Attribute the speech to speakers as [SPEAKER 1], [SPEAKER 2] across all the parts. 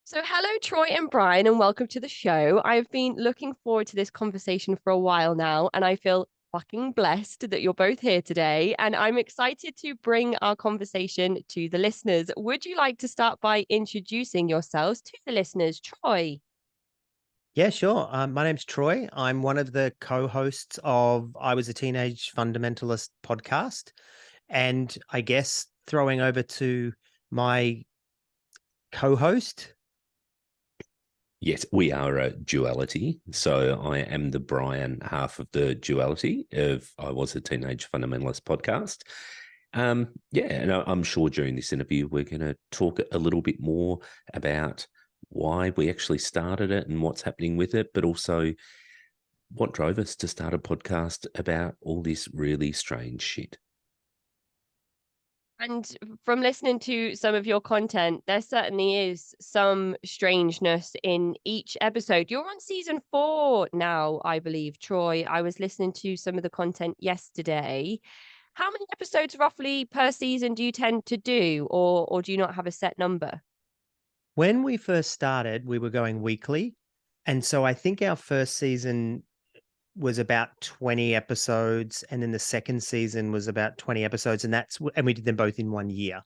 [SPEAKER 1] So, hello, Troy and Brian, and welcome to the show. I've been looking forward to this conversation for a while now, and I feel fucking blessed that you're both here today. And I'm excited to bring our conversation to the listeners. Would you like to start by introducing yourselves to the listeners, Troy?
[SPEAKER 2] Yeah, sure. My name's Troy. I'm one of the co-hosts of I Was a Teenage Fundamentalist podcast. And I guess throwing over to my co-host.
[SPEAKER 3] Yes, we are a duality. So I am the Brian half of the duality of I Was a Teenage Fundamentalist podcast. And I'm sure during this interview, we're going to talk a little bit more about why we actually started it and what's happening with it, but also what drove us to start a podcast about all this really strange shit.
[SPEAKER 1] And from listening to some of your content, there certainly is some strangeness in each episode. You're on season 4 now, I believe, Troy. I was listening to some of the content yesterday. How many episodes roughly per season do you tend to do, or do you not have a set number?
[SPEAKER 2] When we first started, we were going weekly. And so I think our first season was about 20 episodes. And then the second season was about 20 episodes. And we did them both in 1 year.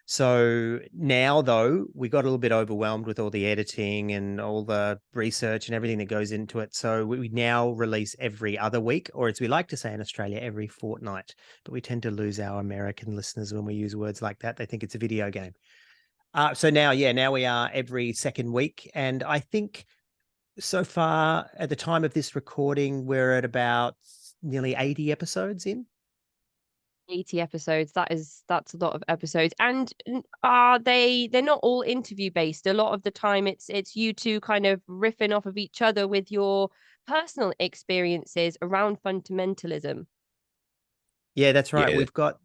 [SPEAKER 2] So now, though, we got a little bit overwhelmed with all the editing and all the research and everything that goes into it. So we now release every other week, or as we like to say in Australia, every fortnight. But we tend to lose our American listeners when we use words like that. They think it's a video game. So now we are every second week. And I think so far at the time of this recording, we're at about nearly 80 episodes in.
[SPEAKER 1] 80 episodes. That's a lot of episodes. And are they're not all interview based. A lot of the time it's you two kind of riffing off of each other with your personal experiences around fundamentalism.
[SPEAKER 2] Yeah, that's right.
[SPEAKER 3] Yeah,
[SPEAKER 2] We've got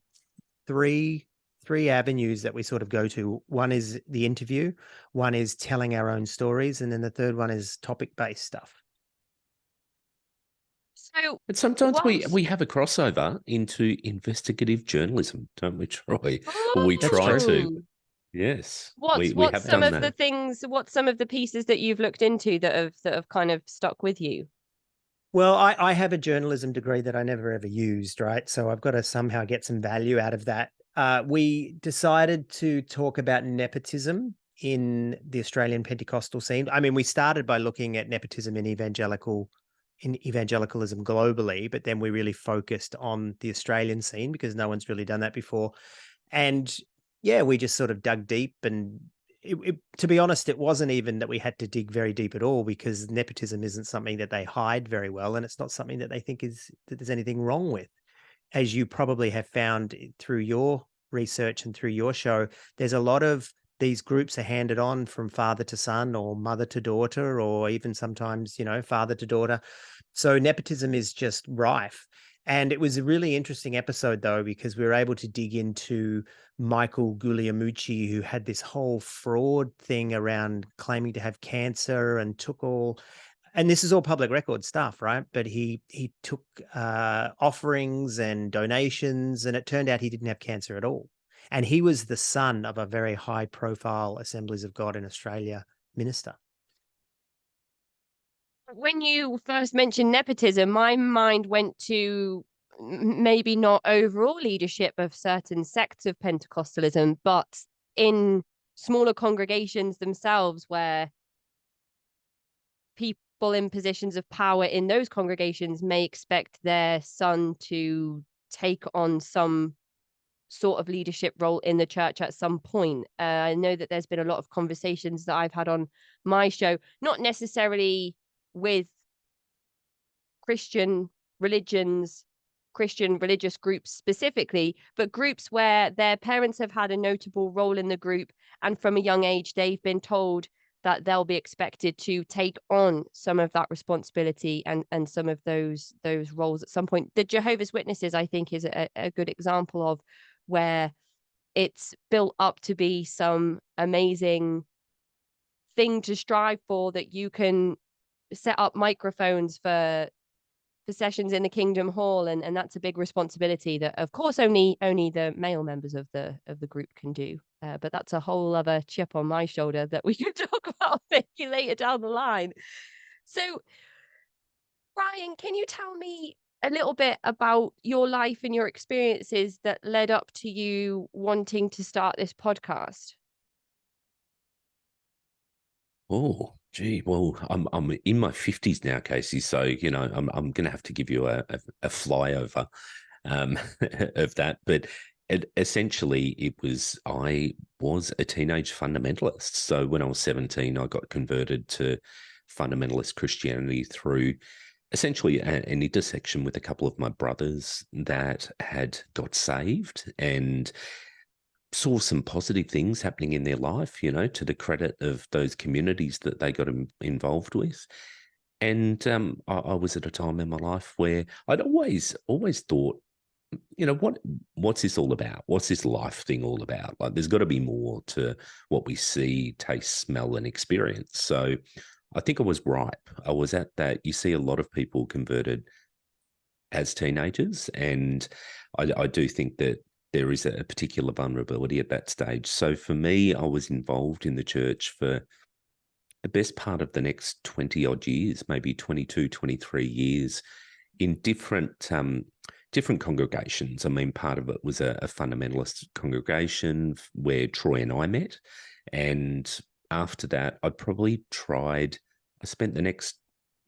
[SPEAKER 2] three avenues that we sort of go to. One is the interview, one is telling our own stories, and then the third one is topic-based stuff.
[SPEAKER 1] So
[SPEAKER 3] but sometimes we
[SPEAKER 1] whilst
[SPEAKER 3] we have a crossover into investigative journalism, don't we, Troy? Or we
[SPEAKER 2] That's
[SPEAKER 3] try
[SPEAKER 2] true.
[SPEAKER 3] to.
[SPEAKER 1] oh,
[SPEAKER 3] Yes,
[SPEAKER 1] what's
[SPEAKER 3] we
[SPEAKER 1] what's
[SPEAKER 3] have
[SPEAKER 1] some
[SPEAKER 3] done
[SPEAKER 1] of the
[SPEAKER 3] that.
[SPEAKER 1] things, what's some of the pieces that you've looked into that have kind of stuck with you?
[SPEAKER 2] Well, I have a journalism degree that I never ever used, right? So I've got to somehow get some value out of that. We decided to talk about nepotism in the Australian Pentecostal scene. I mean, we started by looking at nepotism in evangelicalism globally, but then we really focused on the Australian scene because no one's really done that before. And yeah, we just sort of dug deep and to be honest, it wasn't even that we had to dig very deep at all because nepotism isn't something that they hide very well, and it's not something that they think is that there's anything wrong with. As you probably have found through your research and through your show, there's a lot of these groups are handed on from father to son or mother to daughter or even sometimes, father to daughter. So nepotism is just rife. And it was a really interesting episode, though, because we were able to dig into Michael Guglielmucci, who had this whole fraud thing around claiming to have cancer and took all, and this is all public record stuff, right? But he took offerings and donations, and it turned out he didn't have cancer at all. And he was the son of a very high profile Assemblies of God in Australia minister.
[SPEAKER 1] When you first mentioned nepotism, my mind went to maybe not overall leadership of certain sects of Pentecostalism, but in smaller congregations themselves, where people in positions of power in those congregations may expect their son to take on some sort of leadership role in the church at some point. I know that there's been a lot of conversations that I've had on my show, not necessarily with Christian religions, Christian religious groups specifically, but groups where their parents have had a notable role in the group, and from a young age, they've been told that they'll be expected to take on some of that responsibility and some of those roles at some point. The Jehovah's Witnesses, I think, is a good example of where it's built up to be some amazing thing to strive for, that you can set up microphones for sessions in the Kingdom Hall, and that's a big responsibility that, of course, only the male members of the group can do. But that's a whole other chip on my shoulder that we can talk about maybe later down the line. So, Ryan, can you tell me a little bit about your life and your experiences that led up to you wanting to start this podcast?
[SPEAKER 3] Oh, gee, well, I'm in my 50s now, Casey. So, you know, I'm going to have to give you a flyover of that. But essentially, I was a teenage fundamentalist. So when I was 17, I got converted to fundamentalist Christianity through essentially an intersection with a couple of my brothers that had got saved and saw some positive things happening in their life, you know, to the credit of those communities that they got involved with. And I was at a time in my life where I'd always thought, you know, what's this all about? What's this life thing all about? Like, there's got to be more to what we see, taste, smell, and experience. So I think I was ripe. I was at that. You see a lot of people converted as teenagers, and I do think that there is a particular vulnerability at that stage. So for me, I was involved in the church for the best part of the next 20 odd years, maybe 22, 23 years in different congregations. I mean, part of it was a fundamentalist congregation where Troy and I met. And after that, I spent the next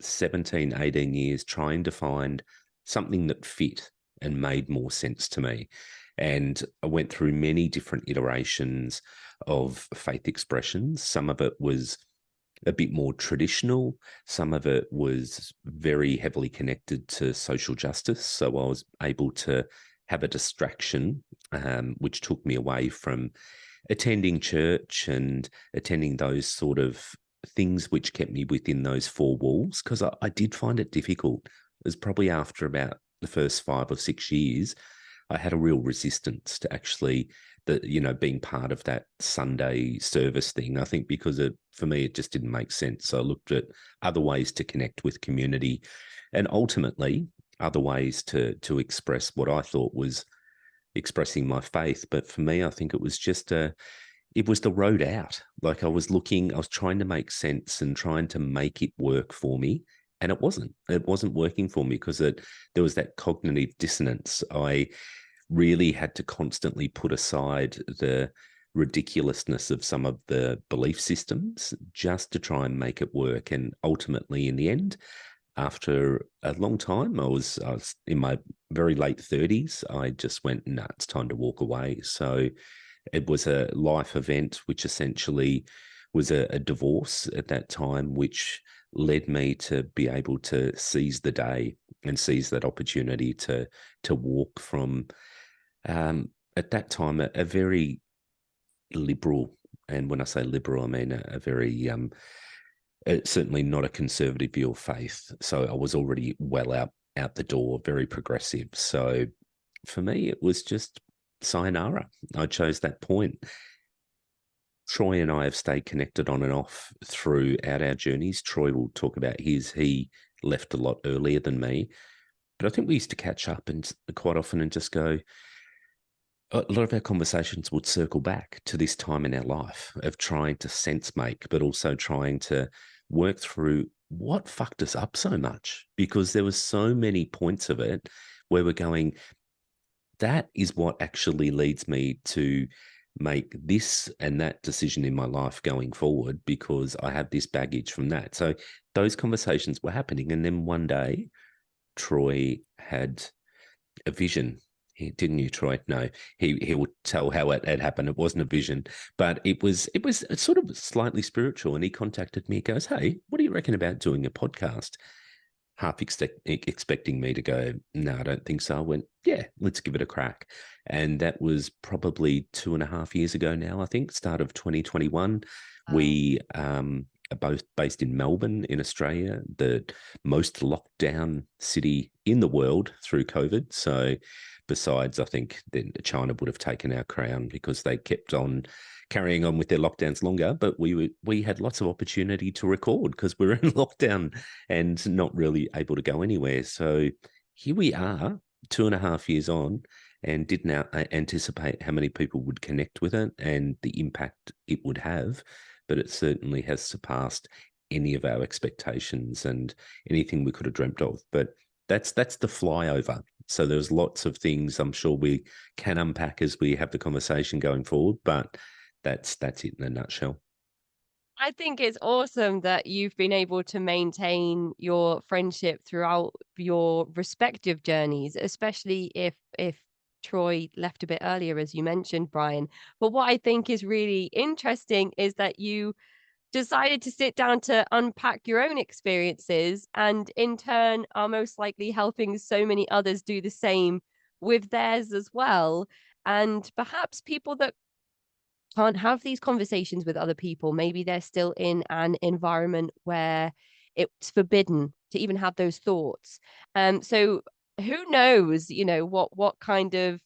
[SPEAKER 3] 17, 18 years trying to find something that fit and made more sense to me. And I went through many different iterations of faith expressions. Some of it was a bit more traditional. Some of it was very heavily connected to social justice. So I was able to have a distraction, which took me away from attending church and attending those sort of things which kept me within those four walls, because I did find it difficult. It was probably after about the first 5 or 6 years, I had a real resistance to actually being part of that Sunday service thing. I think because for me, it just didn't make sense. So I looked at other ways to connect with community and ultimately other ways to express what I thought was expressing my faith. But for me, I think it was it was the road out. Like I was trying to make sense and trying to make it work for me. And it wasn't working for me because there was that cognitive dissonance. I really had to constantly put aside the ridiculousness of some of the belief systems just to try and make it work. And ultimately, in the end, after a long time, I was in my very late 30s, I just went, nah, it's time to walk away. So it was a life event, which essentially was a divorce at that time, which led me to be able to seize the day and seize that opportunity to walk from, at that time, a very liberal, and when I say liberal, I mean a very, certainly not a conservative view of faith. So I was already well out the door, very progressive. So for me, it was just sayonara. I chose that point. Troy and I have stayed connected on and off throughout our journeys. Troy will talk about his. He left a lot earlier than me. But I think we used to catch up and quite often and just go, a lot of our conversations would circle back to this time in our life of trying to sense make, but also trying to work through what fucked us up so much, because there were so many points of it where we're going, that is what actually leads me to make this and that decision in my life going forward, because I have this baggage from that. So those conversations were happening. And then one day, Troy had a vision. Didn't you, Troy? No, he would tell how it had happened. It wasn't a vision, but it was sort of slightly spiritual. And he contacted me. He goes, "Hey, what do you reckon about doing a podcast?" Half expecting me to go, "No, I don't think so." I went, "Yeah, let's give it a crack." And that was probably 2.5 years ago now, I think, start of 2021. We are both based in Melbourne in Australia, the most locked down city in the world through COVID. So besides, I think that China would have taken our crown because they kept on carrying on with their lockdowns longer, but we had lots of opportunity to record because we're in lockdown and not really able to go anywhere. So here we are, 2.5 years on, and didn't anticipate how many people would connect with it and the impact it would have. But it certainly has surpassed any of our expectations and anything we could have dreamt of. But that's the flyover. So there's lots of things I'm sure we can unpack as we have the conversation going forward, but that's it in a nutshell.
[SPEAKER 1] I think it's awesome that you've been able to maintain your friendship throughout your respective journeys, especially if Troy left a bit earlier, as you mentioned, Brian. But what I think is really interesting is that you decided to sit down to unpack your own experiences, and in turn are most likely helping so many others do the same with theirs as well. And perhaps people that can't have these conversations with other people, maybe they're still in an environment where it's forbidden to even have those thoughts. So who knows, what kind of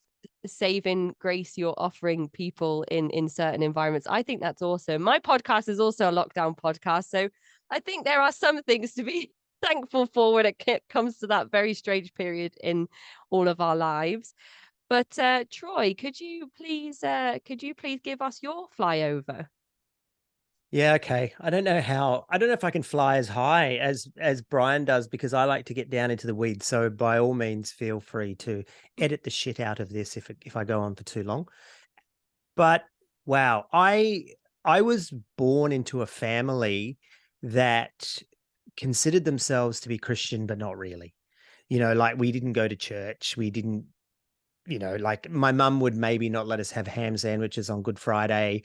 [SPEAKER 1] saving grace you're offering people in certain environments. I think that's awesome. My podcast is also a lockdown podcast, so I think there are some things to be thankful for when it comes to that very strange period in all of our lives. But Troy, could you please give us your flyover?
[SPEAKER 2] Yeah, okay. I don't know if I can fly as high as Brian does, because I like to get down into the weeds. So by all means, feel free to edit the shit out of this if I go on for too long. But wow, I was born into a family that considered themselves to be Christian, but not really. Like, we didn't go to church. We didn't, like, my mum would maybe not let us have ham sandwiches on Good Friday.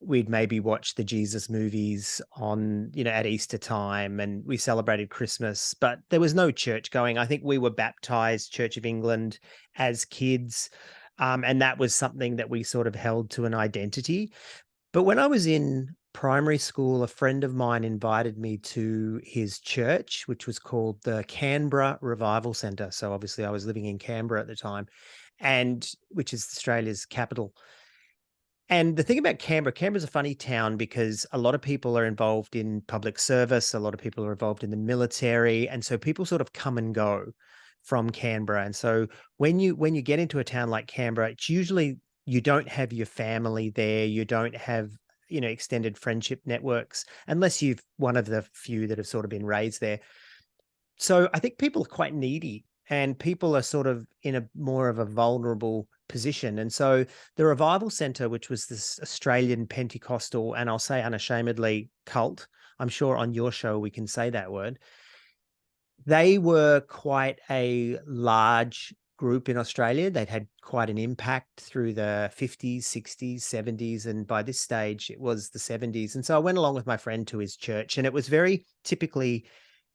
[SPEAKER 2] We'd maybe watch the Jesus movies on, at Easter time, and we celebrated Christmas, but there was no church going. I think we were baptized Church of England as kids. And that was something that we sort of held to an identity. But when I was in primary school, a friend of mine invited me to his church, which was called the Canberra Revival Centre. So obviously I was living in Canberra at the time, and which is Australia's capital. And the thing about Canberra's a funny town because a lot of people are involved in public service, a lot of people are involved in the military, and so people sort of come and go from Canberra. And so when you get into a town like Canberra, it's usually you don't have your family there, you don't have, extended friendship networks, unless you've one of the few that have sort of been raised there. So I think people are quite needy, and people are sort of in a more of a vulnerable position. And so the Revival Centre, which was this Australian Pentecostal, and I'll say unashamedly, cult, I'm sure on your show we can say that word, they were quite a large group in Australia. They'd had quite an impact through the 50s, 60s, 70s, and by this stage it was the 70s. And so I went along with my friend to his church, and it was very typically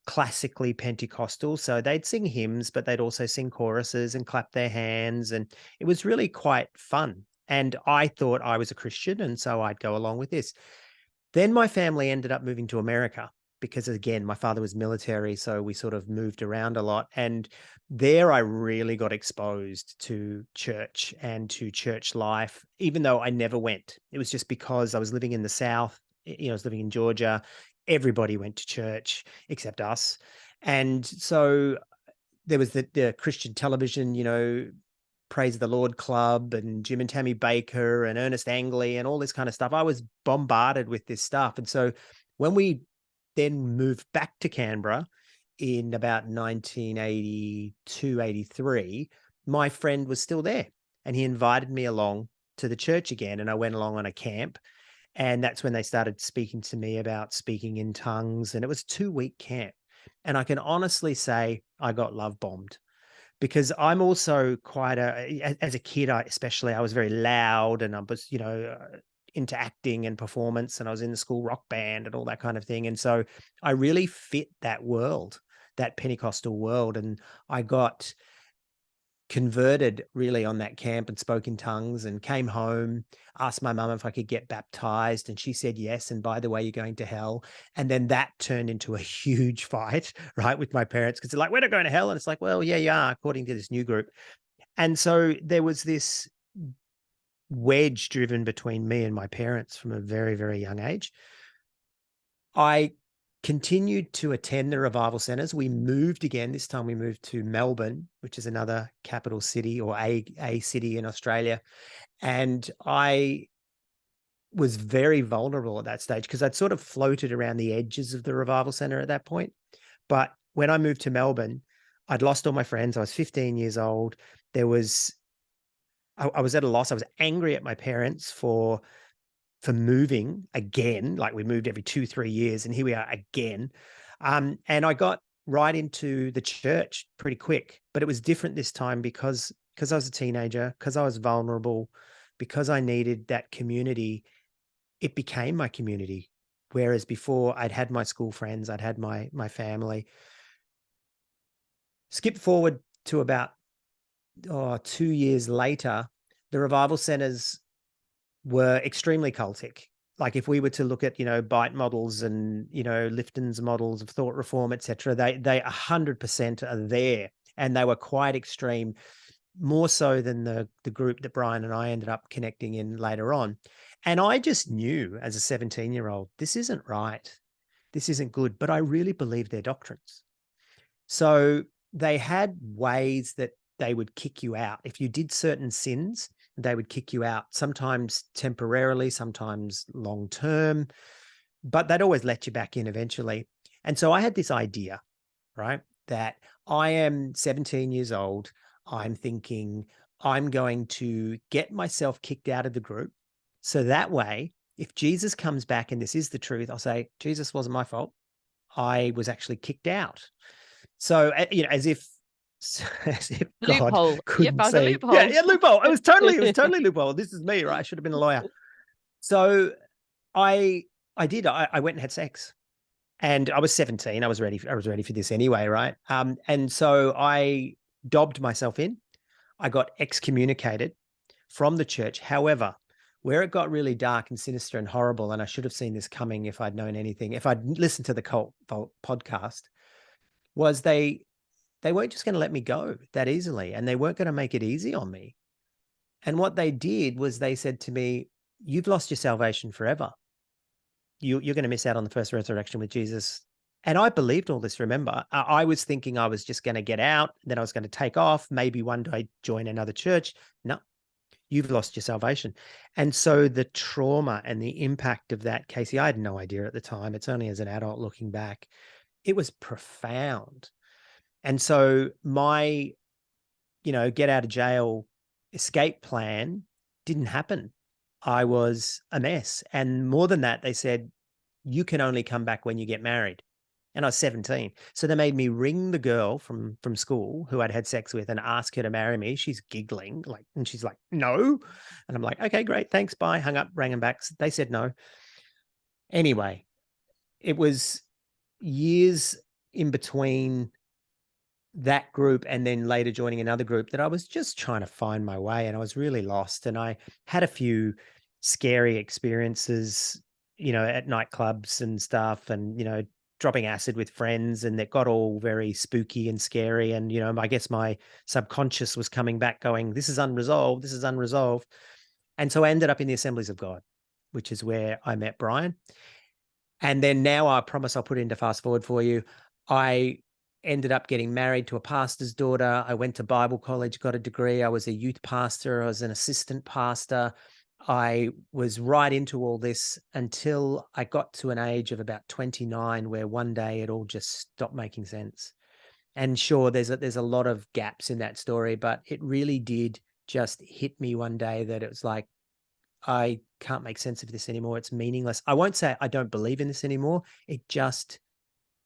[SPEAKER 2] classically Pentecostal. So they'd sing hymns, but they'd also sing choruses and clap their hands. And it was really quite fun. And I thought I was a Christian, and so I'd go along with this. Then my family ended up moving to America because, again, my father was military. So we sort of moved around a lot. And there I really got exposed to church and to church life, even though I never went. It was just because I was living in the South. I was living in Georgia. Everybody went to church except us. And so there was the Christian television, Praise the Lord Club and Jim and Tammy Baker and Ernest Angley and all this kind of stuff. I was bombarded with this stuff. And so when we then moved back to Canberra in about 1982, 83, my friend was still there, and he invited me along to the church again. And I went along on a camp. And that's when they started speaking to me about speaking in tongues. And it was a 2-week camp. And I can honestly say I got love bombed, because I'm also quite as a kid, especially, I was very loud, and I was, into acting and performance, and I was in the school rock band and all that kind of thing. And so I really fit that world, that Pentecostal world. And I got converted really on that camp and spoke in tongues, and came home, asked my mum if I could get baptized, and she said yes. And by the way, you're going to hell. And then that turned into a huge fight, right, with my parents, because they're like, we're not going to hell. And it's like, well, yeah, you are, according to this new group. And so there was this wedge driven between me and my parents from a very, very young age. I continued to attend the revival centers. We moved again. This time we moved to Melbourne, which is another capital city, or a city in Australia. And I was very vulnerable at that stage because I'd sort of floated around the edges of the revival center at that point. But when I moved to Melbourne, I'd lost all my friends. I was 15 years old. I was at a loss. I was angry at my parents for moving again. Like, we moved every 2-3 years, and here we are again. And I got right into the church pretty quick, but it was different this time because I was a teenager, because I was vulnerable, because I needed that community. It became my community. Whereas before, I'd had my school friends, I'd had my family. Skip forward to about 2 years later, the revival centers were extremely cultic. Like, if we were to look at, Bite models and, Lifton's models of thought reform, etc., they 100% are there, and they were quite extreme, more so than the group that Brian and I ended up connecting in later on. And I just knew as a 17-year-old, this isn't right. This isn't good, but I really believed their doctrines. So they had ways that they would kick you out. If you did certain sins, they would kick you out, sometimes temporarily, sometimes long term, but they'd always let you back in eventually. And so I had this idea, right, that I am 17 years old. I'm thinking I'm going to get myself kicked out of the group. So that way, if Jesus comes back and this is the truth, I'll say, Jesus wasn't my fault. I was actually kicked out. So, as if God
[SPEAKER 1] Loophole.
[SPEAKER 2] couldn't
[SPEAKER 1] Found a
[SPEAKER 2] say,
[SPEAKER 1] loophole.
[SPEAKER 2] yeah, loophole. It was totally loophole. This is me, right? I should have been a lawyer. So I did. I went and had sex, and I was 17. I was ready for this anyway, right? And so I dobbed myself in. I got excommunicated from the church. However, where it got really dark and sinister and horrible, and I should have seen this coming if I'd known anything, if I'd listened to the Cult Vault podcast, was they weren't just going to let me go that easily, and they weren't going to make it easy on me. And what they did was they said to me, you've lost your salvation forever. You're going to miss out on the first resurrection with Jesus. And I believed all this, remember. I was thinking I was just going to get out, then I was going to take off, maybe one day join another church. No, you've lost your salvation. And so the trauma and the impact of that, Casey, I had no idea at the time. It's only as an adult looking back. It was profound. And so my, get out of jail escape plan didn't happen. I was a mess. And more than that, they said, you can only come back when you get married. And I was 17. So they made me ring the girl from school who I'd had sex with and ask her to marry me. She's giggling, and she's like, no. And I'm like, okay, great. Thanks. Bye. Hung up, rang them back. They said no. Anyway, it was years in between that group and then later joining another group that I was just trying to find my way, and I was really lost. And I had a few scary experiences, at nightclubs and stuff, and, dropping acid with friends, and that got all very spooky and scary. And, I guess my subconscious was coming back going, this is unresolved. This is unresolved. And so I ended up in the Assemblies of God, which is where I met Brian. And then now, I promise I'll put it into fast forward for you. I ended up getting married to a pastor's daughter. I went to Bible college, got a degree. I was a youth pastor. I was an assistant pastor. I was right into all this until I got to an age of about 29, where one day it all just stopped making sense. And sure, there's a lot of gaps in that story, but it really did just hit me one day that it was like, I can't make sense of this anymore. It's meaningless. I won't say I don't believe in this anymore. It just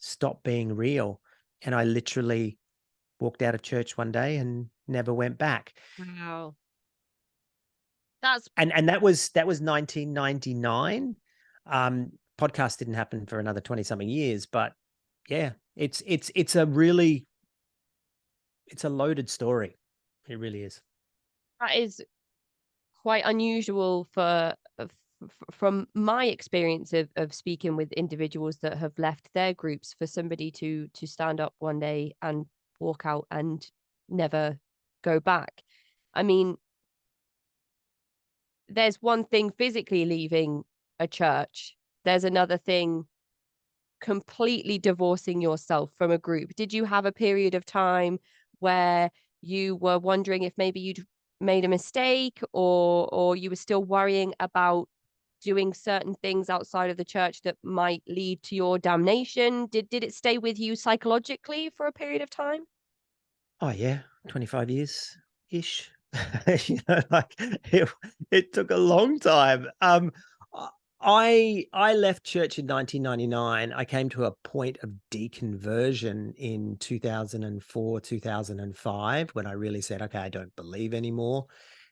[SPEAKER 2] stopped being real. And I literally walked out of church one day and never went back.
[SPEAKER 1] Wow. That's
[SPEAKER 2] And that was 1999. Podcast didn't happen for another 20 something years, but yeah, it's a loaded story. It really is.
[SPEAKER 1] that is quite unusual from my experience of speaking with individuals that have left their groups, for somebody to stand up one day and walk out and never go back. I mean, there's one thing physically leaving a church. There's another thing completely divorcing yourself from a group? Did you have a period of time where you were wondering if maybe you'd made a mistake, or you were still worrying about doing certain things outside of the church that might lead to your damnation? Did it stay with you psychologically for a period of time?
[SPEAKER 2] Oh yeah, 25 years ish. Like it took a long time. I left church in 1999. I came to a point of deconversion in 2004, 2005, when I really said, okay, I don't believe anymore.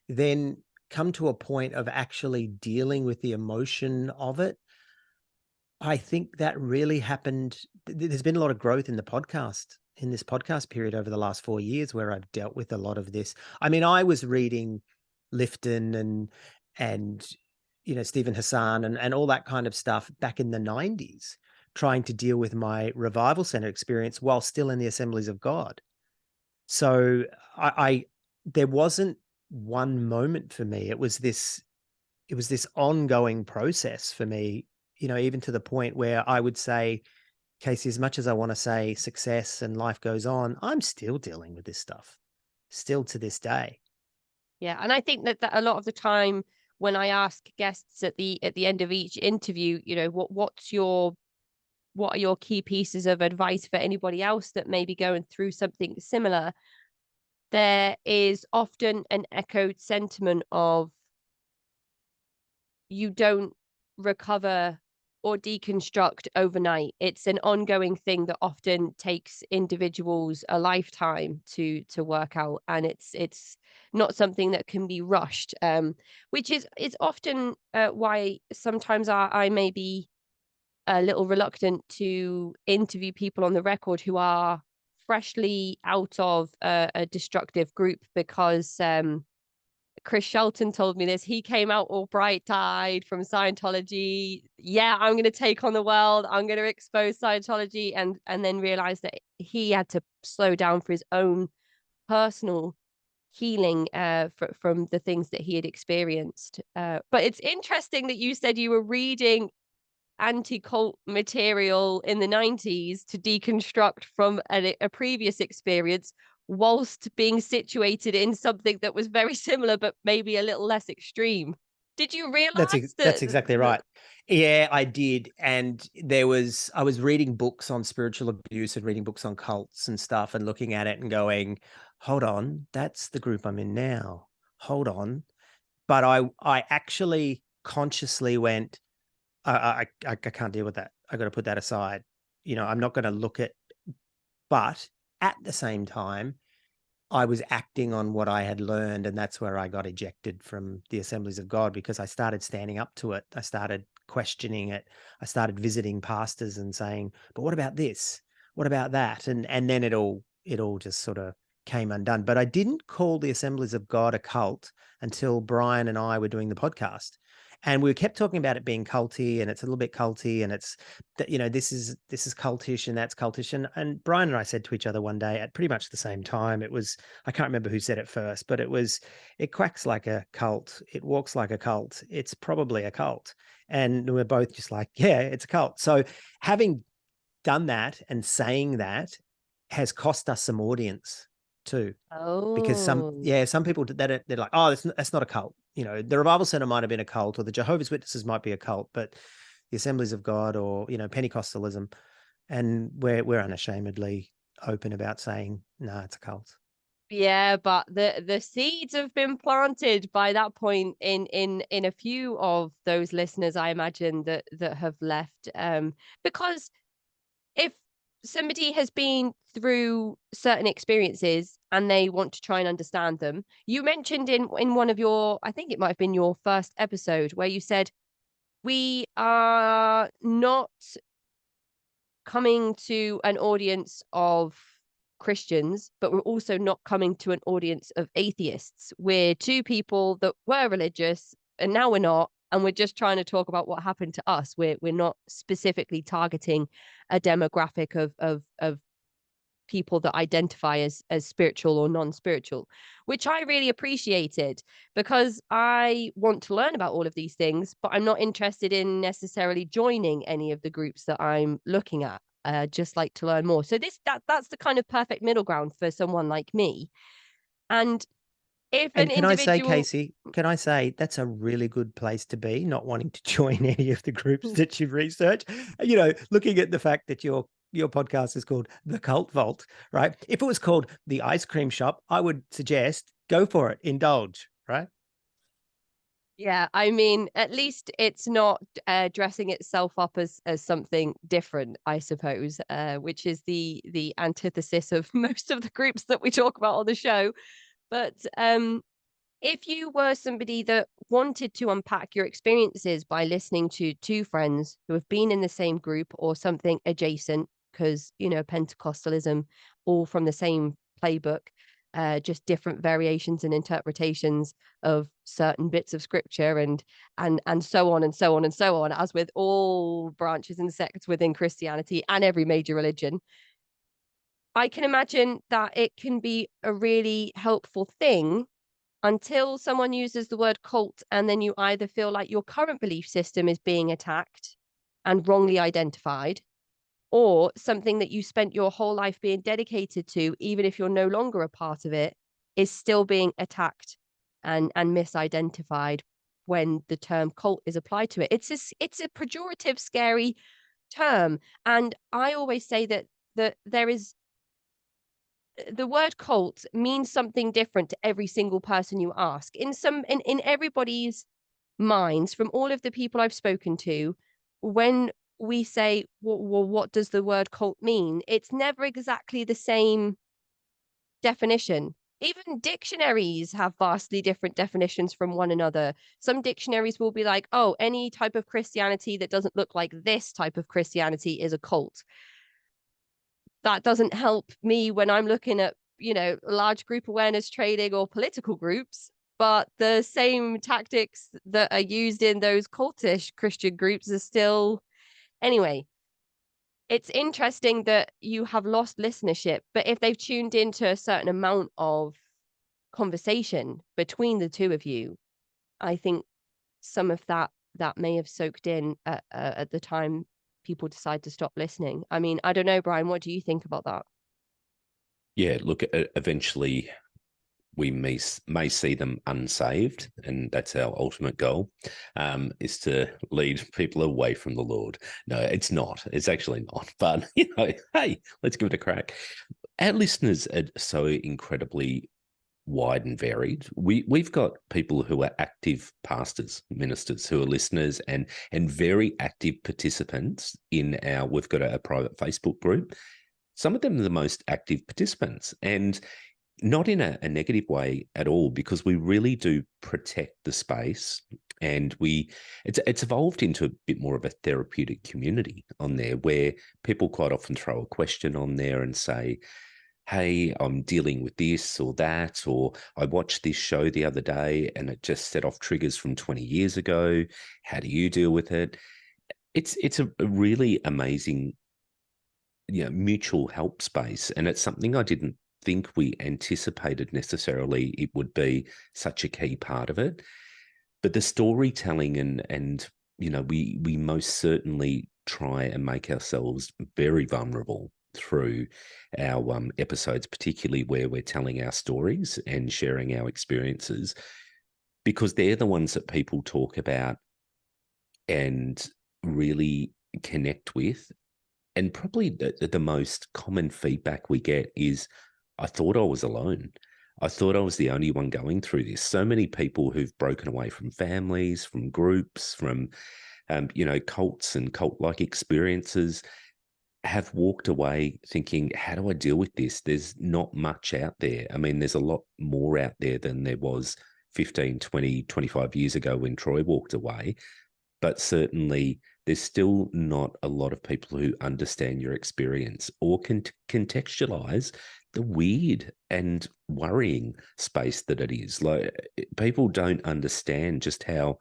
[SPEAKER 2] Then come to a point of actually dealing with the emotion of it. I think that really happened. There's been a lot of growth in this podcast period over the last 4 years, where I've dealt with a lot of this. I mean, I was reading Lifton and Stephen Hassan and all that kind of stuff back in the 90s, trying to deal with my revival center experience while still in the Assemblies of God. So I there wasn't one moment for me. It was this ongoing process for me, even to the point where I would say, Casey, as much as I want to say success and life goes on, I'm still dealing with this stuff, still to this day.
[SPEAKER 1] Yeah, and I think that a lot of the time when I ask guests at the end of each interview, what are your key pieces of advice for anybody else that may be going through something similar, there is often an echoed sentiment of, you don't recover or deconstruct overnight. It's an ongoing thing that often takes individuals a lifetime to work out, and it's not something that can be rushed, which is often why sometimes I may be a little reluctant to interview people on the record who are freshly out of a destructive group, because Chris Shelton told me this. He came out all bright-eyed from Scientology. Yeah, I'm going to take on the world. I'm going to expose Scientology, and then realized that he had to slow down for his own personal healing from the things that he had experienced. But it's interesting that you said you were reading anti-cult material in the 90s to deconstruct from a previous experience, whilst being situated in something that was very similar but maybe a little less extreme. Did you realize
[SPEAKER 2] that's exactly right? Yeah, I did. And I was reading books on spiritual abuse and reading books on cults and stuff, and looking at it and going, hold on, that's the group I'm in now. Hold on. But I actually consciously went, I can't deal with that. I got to put that aside. I'm not going to look at, but at the same time, I was acting on what I had learned, and that's where I got ejected from the Assemblies of God, because I started standing up to it. I started questioning it. I started visiting pastors and saying, but what about this? What about that? And then it all just sort of came undone. But I didn't call the Assemblies of God a cult until Brian and I were doing the podcast. And we kept talking about it being culty, and it's a little bit culty, and it's that, this is cultish and that's cultish. And Brian and I said to each other one day at pretty much the same time, it was, I can't remember who said it first, but it quacks like a cult. It walks like a cult. It's probably a cult. And we're both just like, yeah, it's a cult. So having done that and saying that has cost us some audience too. Because some people they're like, oh, that's not a cult. The Revival Center might have been a cult, or the Jehovah's Witnesses might be a cult, but the Assemblies of God, or Pentecostalism, and we're unashamedly open about saying, no, it's a cult.
[SPEAKER 1] Yeah, but the seeds have been planted by that point in a few of those listeners, I imagine, that have left. Because if somebody has been through certain experiences and they want to try and understand them, you mentioned in one of your, I think it might have been your first episode, where you said, we are not coming to an audience of Christians, but we're also not coming to an audience of atheists. We're two people that were religious and now we're not, and we're just trying to talk about what happened to us. We're not specifically targeting a demographic of people that identify as spiritual or non-spiritual, which I really appreciated, because I want to learn about all of these things, but I'm not interested in necessarily joining any of the groups that I'm looking at. Just like to learn more. So that's the kind of perfect middle ground for someone like me. And if an
[SPEAKER 2] And can I say,
[SPEAKER 1] individual,
[SPEAKER 2] Casey, can I say that's a really good place to be, not wanting to join any of the groups that you've researched? You know, looking at the fact that your podcast is called The Cult Vault, right? If it was called The Ice Cream Shop, I would suggest go for it, indulge, right?
[SPEAKER 1] yeah, I mean, at least it's not dressing itself up as something different, I suppose, which is the antithesis of most of the groups that we talk about on the show. But if you were somebody that wanted to unpack your experiences by listening to two friends who have been in the same group or something adjacent, because, you know, Pentecostalism, all from the same playbook, just different variations and interpretations of certain bits of scripture and so on and so on and so on, as with all branches and sects within Christianity and every major religion. I can imagine that it can be a really helpful thing until someone uses the word cult, and then you either feel like your current belief system is being attacked and wrongly identified, or something that you spent your whole life being dedicated to, even if you're no longer a part of it, is still being attacked and misidentified when the term cult is applied to it. It's a pejorative, scary term. And I always say that there is, the word cult means something different to every single person you ask. In everybody's minds, from all of the people I've spoken to, when we say, well, what does the word cult mean? It's never exactly the same definition. Even dictionaries have vastly different definitions from one another. Some dictionaries will be like, oh, any type of Christianity that doesn't look like this type of Christianity is a cult. That doesn't help me when I'm looking at, you know, large group awareness training or political groups. But the same tactics that are used in those cultish Christian groups are still. Anyway, it's interesting that you have lost listenership, but if they've tuned into a certain amount of conversation between the two of you, I think some of that may have soaked in at the time people decide to stop listening. I mean, I don't know, Brian, what do you think about that?
[SPEAKER 3] Yeah, look, eventually we may see them unsaved, and that's our ultimate goal, is to lead people away from the Lord. No, it's not. It's actually not. But, you know, hey, let's give it a crack. Our listeners are so incredibly wide and varied. We've got people who are active pastors, ministers, who are listeners and very active participants in our. We've got a private Facebook group. Some of them are the most active participants, and not in a negative way at all, because we really do protect the space, and it's evolved into a bit more of a therapeutic community on there, where people quite often throw a question on there and say, hey, I'm dealing with this or that, or I watched this show the other day and it just set off triggers from 20 years ago. How do you deal with it? It's a really amazing, you know, mutual help space. And it's something I didn't think we anticipated necessarily it would be such a key part of it. But the storytelling and you know, we most certainly try and make ourselves very vulnerable through our episodes, particularly where we're telling our stories and sharing our experiences, because they're the ones that people talk about and really connect with. And probably the most common feedback we get is, I thought I was alone. I thought I was the only one going through this. So many people who've broken away from families, from groups, from, you know, cults and cult-like experiences, have walked away thinking, how do I deal with this? There's not much out there. I mean, there's a lot more out there than there was 15, 20, 25 years ago when Troy walked away. But certainly there's still not a lot of people who understand your experience or can contextualize the weird and worrying space that it is. Like, people don't understand just how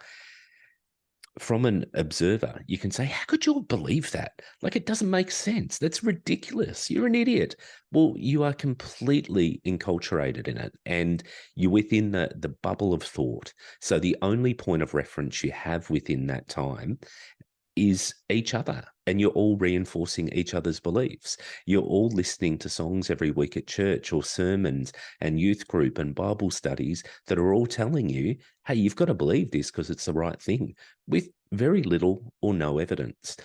[SPEAKER 3] from an observer, you can say, how could you believe that? Like, it doesn't make sense. That's ridiculous. You're an idiot. Well, you are completely enculturated in it, and you're within the bubble of thought. So the only point of reference you have within that time is each other, and you're all reinforcing each other's beliefs. You're all listening to songs every week at church, or sermons and youth group and Bible studies that are all telling you, hey, you've got to believe this because it's the right thing, with very little or no evidence.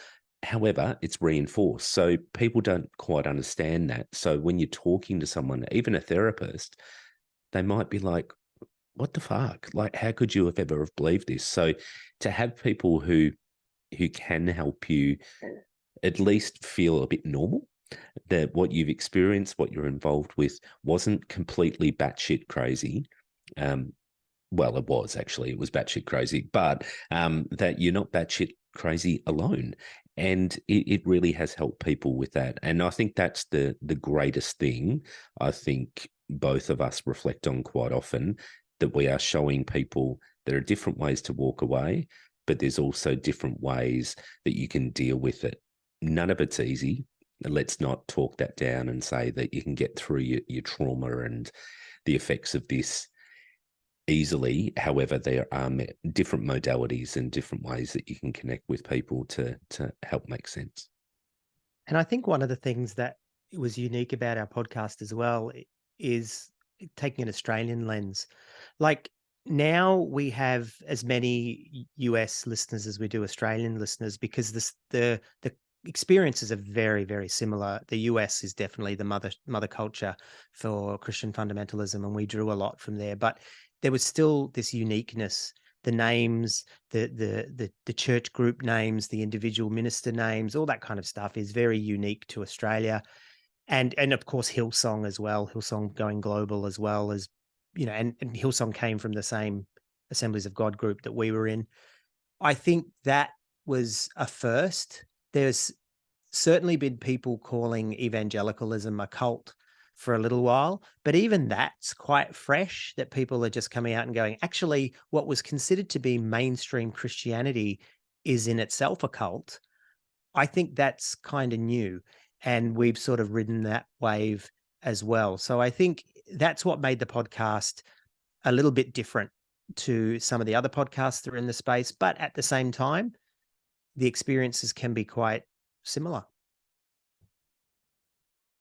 [SPEAKER 3] However, it's reinforced. So people don't quite understand that. So when you're talking to someone, even a therapist, they might be like, what the fuck? Like, how could you have ever have believed this? So to have people who can help you at least feel a bit normal, that what you've experienced, what you're involved with, wasn't completely batshit crazy. Well, it was batshit crazy, but that you're not batshit crazy alone. And it really has helped people with that. And I think that's the greatest thing I think both of us reflect on quite often, that we are showing people there are different ways to walk away, but there's also different ways that you can deal with it. None of it's easy. Let's not talk that down and say that you can get through your trauma and the effects of this easily. However, there are different modalities and different ways that you can connect with people to help make sense.
[SPEAKER 2] And I think one of the things that was unique about our podcast as well is taking an Australian lens. Like, now we have as many US listeners as we do Australian listeners, because the experiences are very, very similar. The US is definitely the mother culture for Christian fundamentalism, and we drew a lot from there. But there was still this uniqueness. The names, the church group names, the individual minister names, all that kind of stuff is very unique to Australia. And of course Hillsong as well. Hillsong going global as well, as and Hillsong came from the same Assemblies of God group that we were in. I think that was a first. There's certainly been people calling evangelicalism a cult for a little while, but even that's quite fresh, that people are just coming out and going, actually, what was considered to be mainstream Christianity is in itself a cult. I think that's kind of new, and we've sort of ridden that wave as well. So I think that's what made the podcast a little bit different to some of the other podcasts that are in the space. But at the same time, the experiences can be quite similar.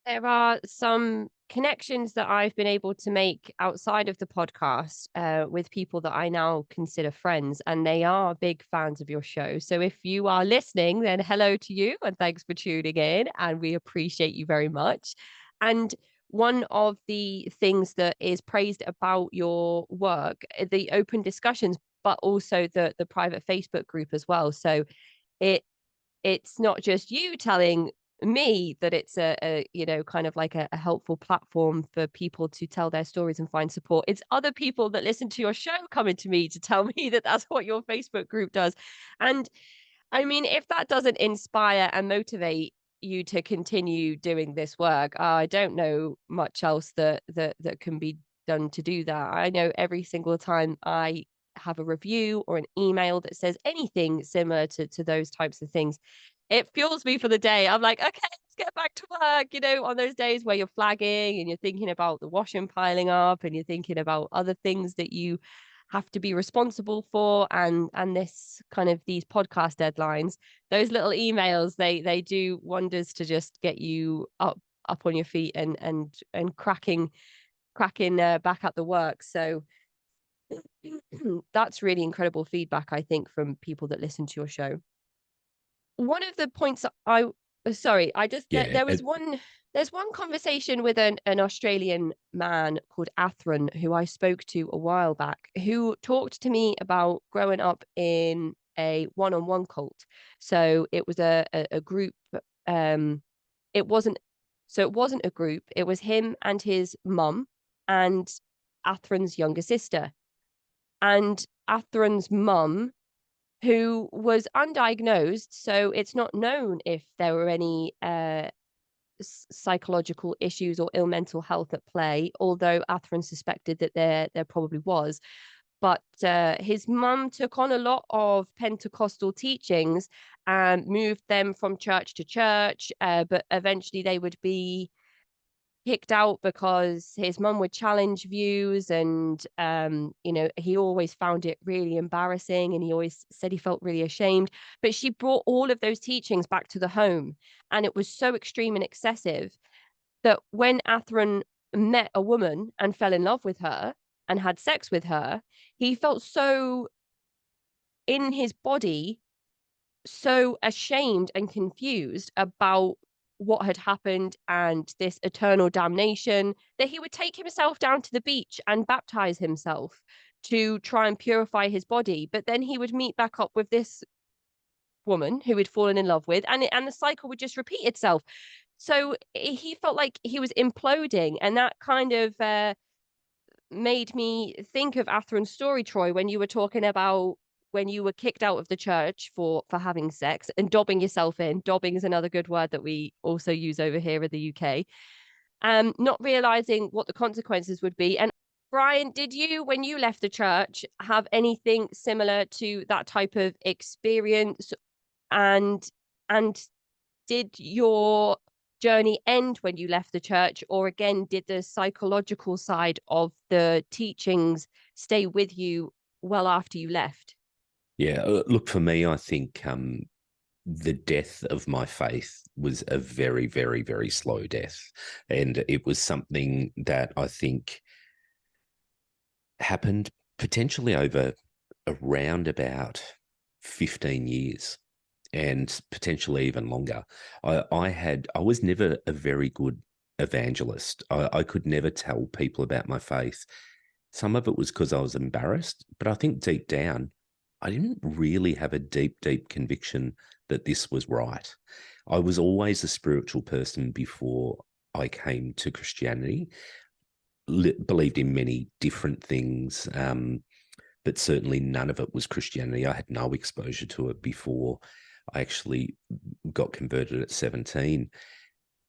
[SPEAKER 1] There are some connections that I've been able to make outside of the podcast with people that I now consider friends, and they are big fans of your show. So if you are listening, then hello to you and thanks for tuning in, and we appreciate you very much. And one of the things that is praised about your work, the open discussions, but also the private Facebook group as well. So it's not just you telling me that it's a kind of like a helpful platform for people to tell their stories and find support. It's other people that listen to your show coming to me to tell me that that's what your Facebook group does. And I mean, if that doesn't inspire and motivate you to continue doing this work, I don't know much else that can be done to do that. I know every single time I have a review or an email that says anything similar to those types of things, it fuels me for the day. I'm like, okay, let's get back to work. On those days where you're flagging and you're thinking about the washing piling up and you're thinking about other things that you have to be responsible for, and this kind of these podcast deadlines, those little emails, they do wonders to just get you up on your feet and cracking back at the work. So that's really incredible feedback, I think, from people that listen to your show. One of the points there's one conversation with an Australian man called Athron, who I spoke to a while back, who talked to me about growing up in a one-on-one cult. So it was a group. It wasn't a group. It was him and his mum and Athron's younger sister. And Athron's mum, who was undiagnosed, so it's not known if there were any psychological issues or ill mental health at play, although Athron suspected that there probably was. but his mum took on a lot of Pentecostal teachings and moved them from church to church, but eventually they would be kicked out because his mum would challenge views, and he always found it really embarrassing, and he always said he felt really ashamed. But she brought all of those teachings back to the home, and it was so extreme and excessive that when Atheron met a woman and fell in love with her and had sex with her, he felt so in his body, so ashamed and confused about what had happened and this eternal damnation, that he would take himself down to the beach and baptize himself to try and purify his body. But then he would meet back up with this woman who he'd fallen in love with, and the cycle would just repeat itself. So he felt like he was imploding, and that kind of made me think of Atheron's story, Troy, when you were talking about when you were kicked out of the church for having sex and dobbing yourself in. Dobbing is another good word that we also use over here in the UK. Not realizing what the consequences would be. And Brian, did you, when you left the church, have anything similar to that type of experience? And did your journey end when you left the church, or again, did the psychological side of the teachings stay with you well after you left?
[SPEAKER 3] Yeah, look, for me, I think the death of my faith was a very, very, very slow death. And it was something that I think happened potentially over around about 15 years and potentially even longer. I was never a very good evangelist. I could never tell people about my faith. Some of it was because I was embarrassed, but I think deep down, I didn't really have a deep, deep conviction that this was right. I was always a spiritual person before I came to Christianity, believed in many different things, but certainly none of it was Christianity. I had no exposure to it before I actually got converted at 17.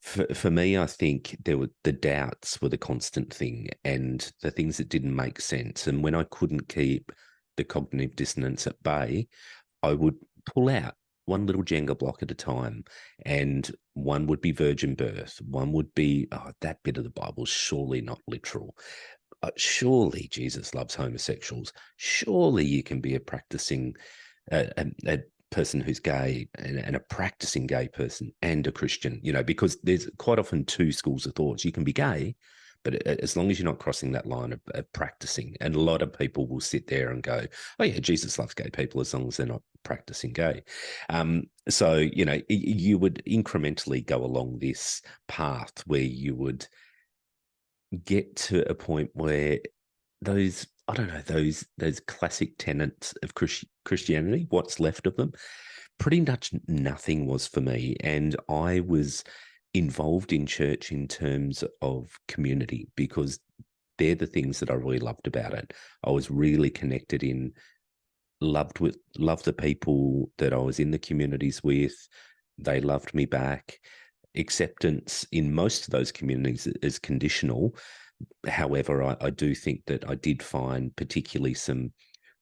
[SPEAKER 3] For me, I think the doubts were the constant thing, and the things that didn't make sense. And when I couldn't keep the cognitive dissonance at bay, I would pull out one little Jenga block at a time, and one would be virgin birth. One would be, that bit of the Bible is surely not literal. Surely Jesus loves homosexuals. Surely you can be a practicing a person who's gay and a practicing gay person and a Christian, because there's quite often two schools of thoughts. You can be gay, but as long as you're not crossing that line of practicing. And a lot of people will sit there and go, oh yeah, Jesus loves gay people as long as they're not practicing gay. So, you would incrementally go along this path where you would get to a point where those classic tenets of Christianity, what's left of them, pretty much nothing was for me. And I was involved in church in terms of community, because they're the things that I really loved about it. I was really connected loved the people that I was in the communities with. They loved me back. Acceptance in most of those communities is conditional. However, I do think that I did find particularly some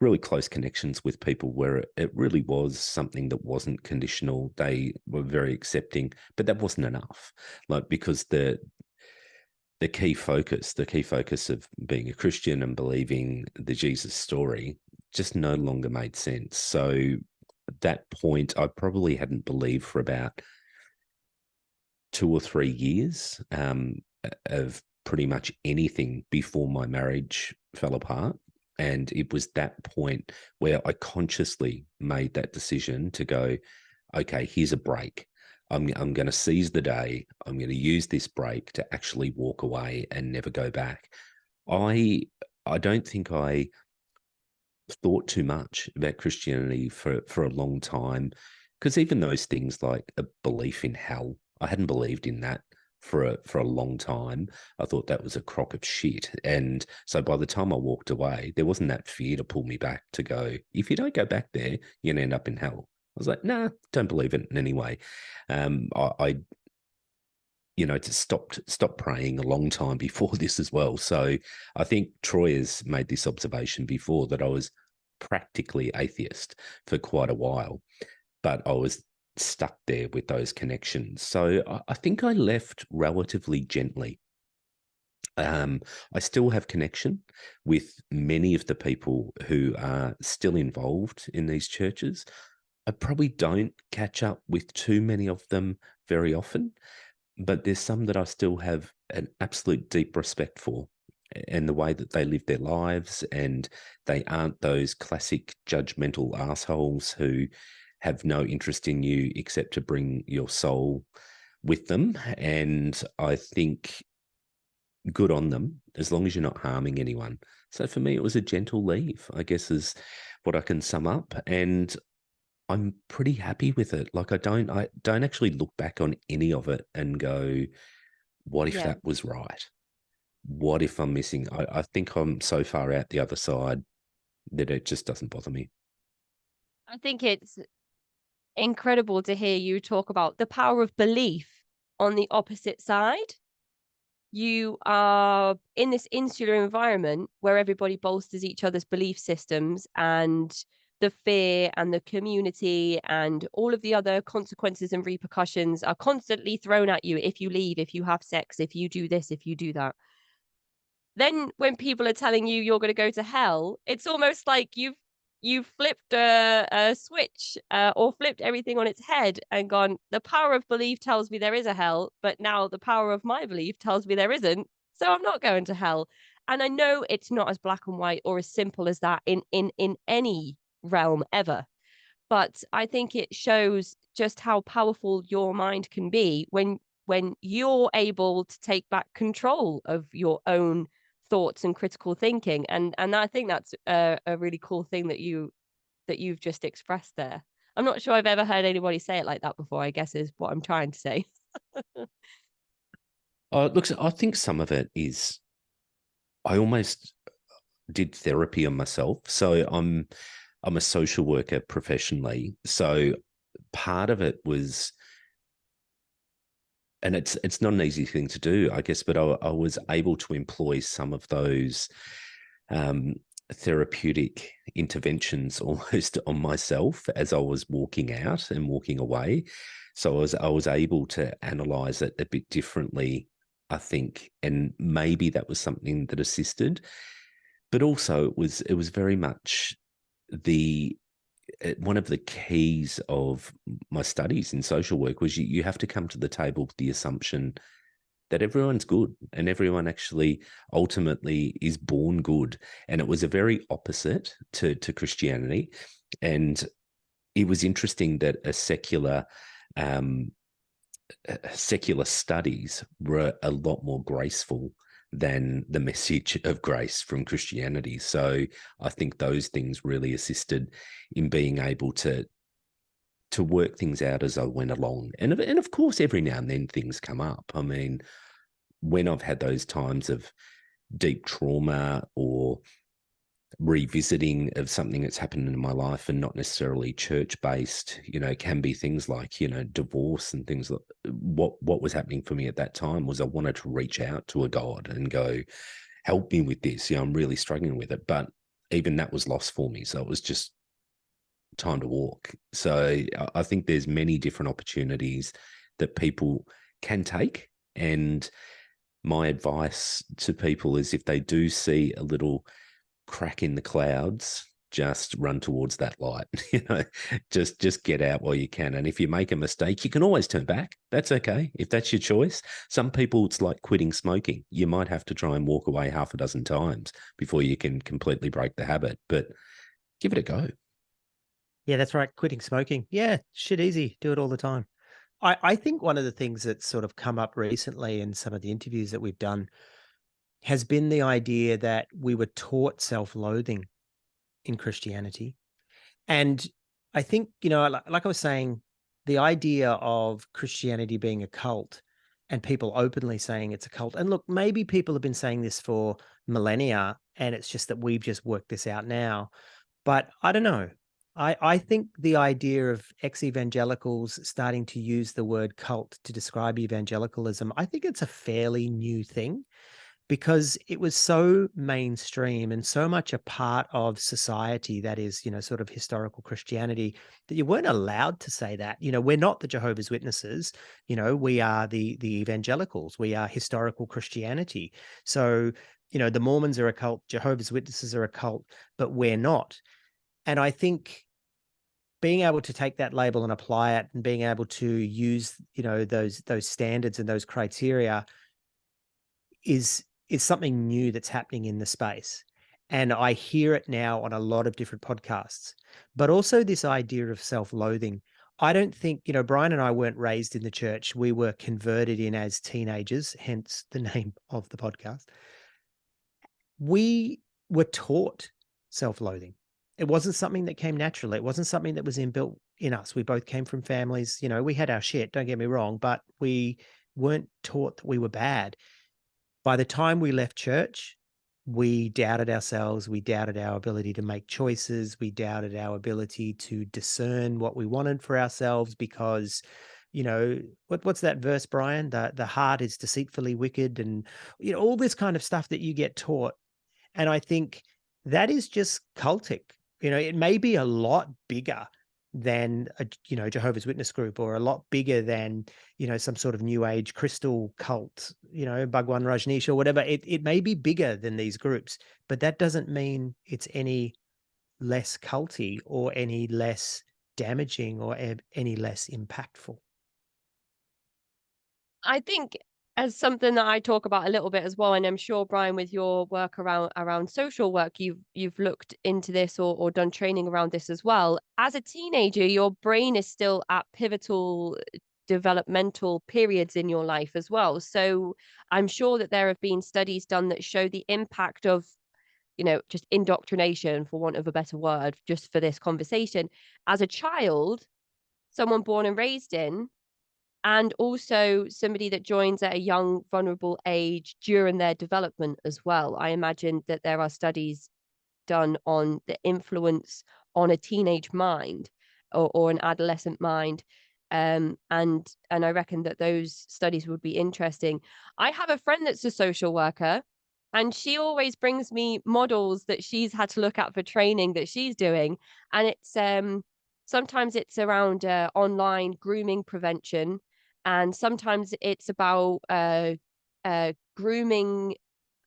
[SPEAKER 3] really close connections with people where it really was something that wasn't conditional. They were very accepting, but that wasn't enough. Because the key focus of being a Christian and believing the Jesus story just no longer made sense. So at that point, I probably hadn't believed for about 2 or 3 years of pretty much anything before my marriage fell apart. And it was that point where I consciously made that decision to go, okay, here's a break. I'm going to seize the day. I'm going to use this break to actually walk away and never go back. I don't think I thought too much about Christianity for a long time, because even those things like a belief in hell, I hadn't believed in that for a long time. I thought that was a crock of shit. And so by the time I walked away, there wasn't that fear to pull me back to go, if you don't go back there, you're going to end up in hell. I was like, nah, don't believe it in any way. to stop praying a long time before this as well. So I think Troy has made this observation before, that I was practically atheist for quite a while, but I was stuck there with those connections. So I think I left relatively gently. I still have connection with many of the people who are still involved in these churches. I probably don't catch up with too many of them very often, but there's some that I still have an absolute deep respect for, and the way that they live their lives, and they aren't those classic judgmental assholes who have no interest in you except to bring your soul with them. And I think good on them, as long as you're not harming anyone. So for me, it was a gentle leave, I guess, is what I can sum up. And I'm pretty happy with it. Like I don't actually look back on any of it and go, what if that was right? What if I'm missing? I think I'm so far out the other side that it just doesn't bother me.
[SPEAKER 1] I think it's incredible to hear you talk about the power of belief on the opposite side. You are in this insular environment where everybody bolsters each other's belief systems, and the fear and the community and all of the other consequences and repercussions are constantly thrown at you if you leave, if you have sex, if you do this, if you do that. Then when people are telling you you're going to go to hell, it's almost like you've flipped a switch or flipped everything on its head and gone, the power of belief tells me there is a hell, but now the power of my belief tells me there isn't, so I'm not going to hell. And I know it's not as black and white or as simple as that in any realm ever, but I think it shows just how powerful your mind can be when you're able to take back control of your own thoughts and critical thinking. And I think that's a really cool thing that you've just expressed there. I'm not sure I've ever heard anybody say it like that before, I guess, is what I'm trying to say.
[SPEAKER 3] Look, I think some of it is, I almost did therapy on myself. So I'm a social worker professionally. So part of it was, and it's not an easy thing to do, I guess, but I was able to employ some of those therapeutic interventions almost on myself as I was walking out and walking away. So I was able to analyze it a bit differently, I think, and maybe that was something that assisted. But also it was very much one of the keys of my studies in social work was you have to come to the table with the assumption that everyone's good and everyone actually ultimately is born good. And it was a very opposite to Christianity. And it was interesting that secular studies were a lot more graceful than the message of grace from Christianity. So I think those things really assisted in being able to work things out as I went along. And of course, every now and then things come up. I mean, when I've had those times of deep trauma or revisiting of something that's happened in my life and not necessarily church-based, can be things like, divorce and things like what was happening for me at that time was I wanted to reach out to a God and go, help me with this. I'm really struggling with it. But even that was lost for me. So it was just time to walk. So I think there's many different opportunities that people can take. And my advice to people is if they do see a little crack in the clouds, just run towards that light. Just get out while you can. And if you make a mistake, you can always turn back. That's okay if that's your choice. Some people, it's like quitting smoking. You might have to try and walk away half a dozen times before you can completely break the habit, but give it a go.
[SPEAKER 2] Yeah, that's right. Quitting smoking. Yeah, shit easy. Do it all the time. I think one of the things that's sort of come up recently in some of the interviews that we've done has been the idea that we were taught self-loathing in Christianity. And I think, like I was saying, the idea of Christianity being a cult and people openly saying it's a cult. And look, maybe people have been saying this for millennia and it's just that we've just worked this out now. But I don't know. I think the idea of ex-evangelicals starting to use the word cult to describe evangelicalism, I think it's a fairly new thing, because it was so mainstream and so much a part of society that is, sort of historical Christianity, that you weren't allowed to say that. We're not the Jehovah's Witnesses. We are the evangelicals. We are historical Christianity. So, the Mormons are a cult, Jehovah's Witnesses are a cult, but we're not. And I think being able to take that label and apply it, and being able to use, those standards and those criteria is something new that's happening in the space. And I hear it now on a lot of different podcasts, but also this idea of self-loathing. I don't think, Brian and I weren't raised in the church. We were converted in as teenagers, hence the name of the podcast. We were taught self-loathing. It wasn't something that came naturally. It wasn't something that was inbuilt in us. We both came from families, we had our shit, don't get me wrong, but we weren't taught that we were bad. By the time we left church, we doubted ourselves. We doubted our ability to make choices. We doubted our ability to discern what we wanted for ourselves, because, what's that verse, Brian? The heart is deceitfully wicked, and, all this kind of stuff that you get taught. And I think that is just cultic. It may be a lot bigger than a, Jehovah's Witness group, or a lot bigger than, some sort of new age crystal cult, Bhagwan Rajneesh or whatever. It may be bigger than these groups, but that doesn't mean it's any less culty or any less damaging or any less impactful.
[SPEAKER 1] I think, as something that I talk about a little bit as well, and I'm sure, Brian, with your work around social work, you've looked into this or done training around this as well. As a teenager, your brain is still at pivotal developmental periods in your life as well. So I'm sure that there have been studies done that show the impact of, just indoctrination, for want of a better word, just for this conversation, as a child, someone born and raised in, and also somebody that joins at a young, vulnerable age during their development as well. I imagine that there are studies done on the influence on a teenage mind or an adolescent mind. And I reckon that those studies would be interesting. I have a friend that's a social worker, and she always brings me models that she's had to look at for training that she's doing. And it's sometimes it's around online grooming prevention, and sometimes it's about grooming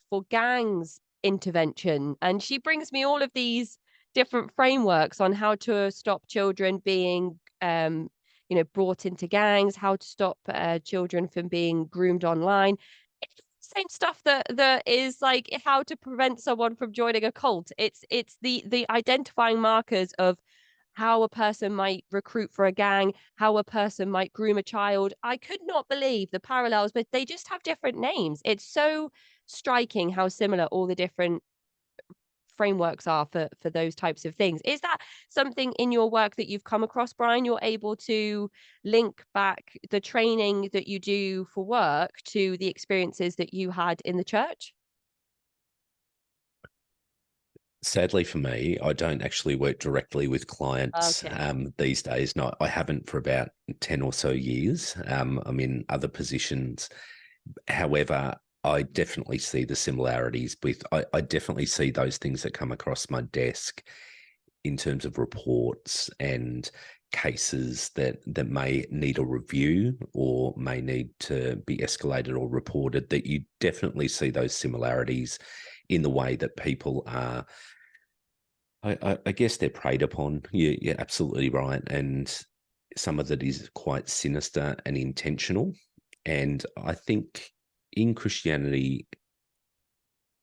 [SPEAKER 1] for gangs intervention. And she brings me all of these different frameworks on how to stop children being brought into gangs, how to stop children from being groomed online. It's the same stuff that is like how to prevent someone from joining a cult. It's the identifying markers of how a person might recruit for a gang, how a person might groom a child. I could not believe the parallels, but they just have different names. It's so striking how similar all the different frameworks are for those types of things. Is that something in your work that you've come across, Brian? You're able to link back the training that you do for work to the experiences that you had in the church?
[SPEAKER 3] Sadly for me, I don't actually work directly with clients these days. No, I haven't for about 10 or so years. I'm in other positions. However, I definitely see the similarities with, I definitely see those things that come across my desk in terms of reports and cases that may need a review or may need to be escalated or reported, that you definitely see those similarities in the way that people are, I guess they're preyed upon. You're absolutely right. And some of it is quite sinister and intentional. And I think in Christianity,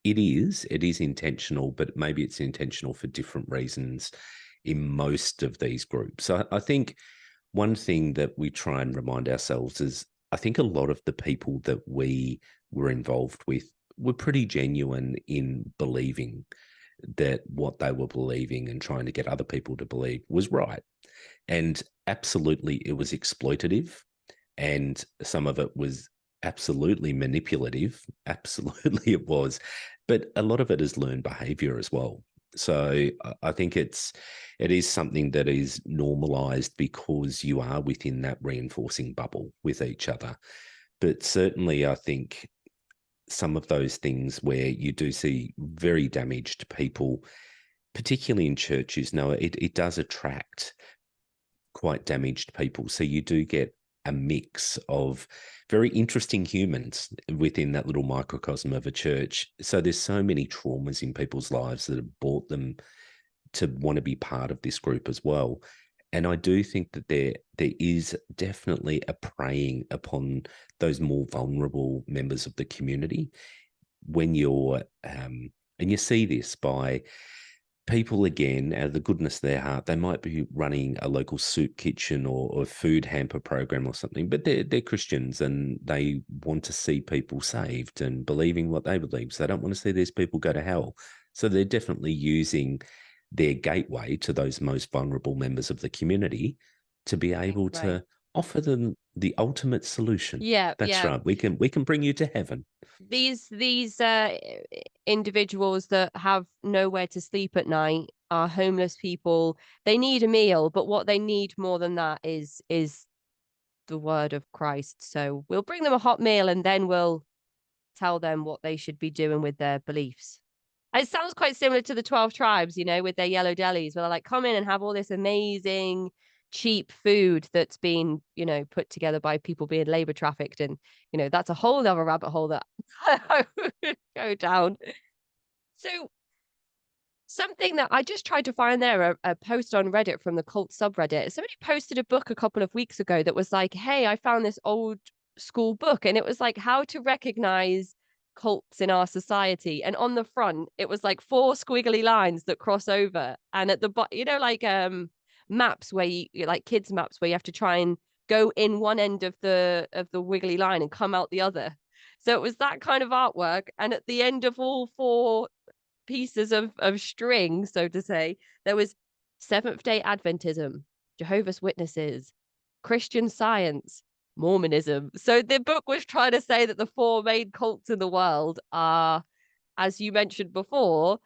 [SPEAKER 3] it is intentional, but maybe it's intentional for different reasons in most of these groups. So I think one thing that we try and remind ourselves is, I think a lot of the people that we were involved with were pretty genuine in believing that what they were believing and trying to get other people to believe was right. And absolutely, it was exploitative, and some of it was absolutely manipulative. Absolutely, it was. But a lot of it is learned behavior as well. So I think it is something that is normalized because you are within that reinforcing bubble with each other. But certainly I think some of those things where you do see very damaged people, particularly in churches, it does attract quite damaged people. So you do get a mix of very interesting humans within that little microcosm of a church. So there's so many traumas in people's lives that have brought them to want to be part of this group as well. And I do think that there is definitely a preying upon those more vulnerable members of the community when you're, and you see this by people, again, out of the goodness of their heart, they might be running a local soup kitchen or a food hamper program or something, but they're Christians and they want to see people saved and believing what they believe. So they don't want to see these people go to hell. So they're definitely using their gateway to those most vulnerable members of the community to be able to offer them the ultimate solution.
[SPEAKER 1] Yeah,
[SPEAKER 3] that's right. We can bring you to heaven.
[SPEAKER 1] These individuals that have nowhere to sleep at night are homeless people. They need a meal, but what they need more than that is the word of Christ. So we'll bring them a hot meal and then we'll tell them what they should be doing with their beliefs. It sounds quite similar to the 12 tribes, with their yellow delis, where they're like, come in and have all this amazing cheap food that's been, put together by people being labor trafficked. And, that's a whole other rabbit hole that I would go down. So something that I just tried to find there, a post on Reddit from the cult subreddit. Somebody posted a book a couple of weeks ago that was like, hey, I found this old school book, and it was like how to recognize cults in our society. And on the front, it was like 4 squiggly lines that cross over. And at the bottom, like maps where you like kids maps where you have to try and go in one end of the wiggly line and come out the other. So it was that kind of artwork. And at the end of all 4 pieces of string, so to say, there was Seventh-day Adventism, Jehovah's Witnesses, Christian Science, Mormonism. So the book was trying to say that the 4 main cults in the world are, as you mentioned before,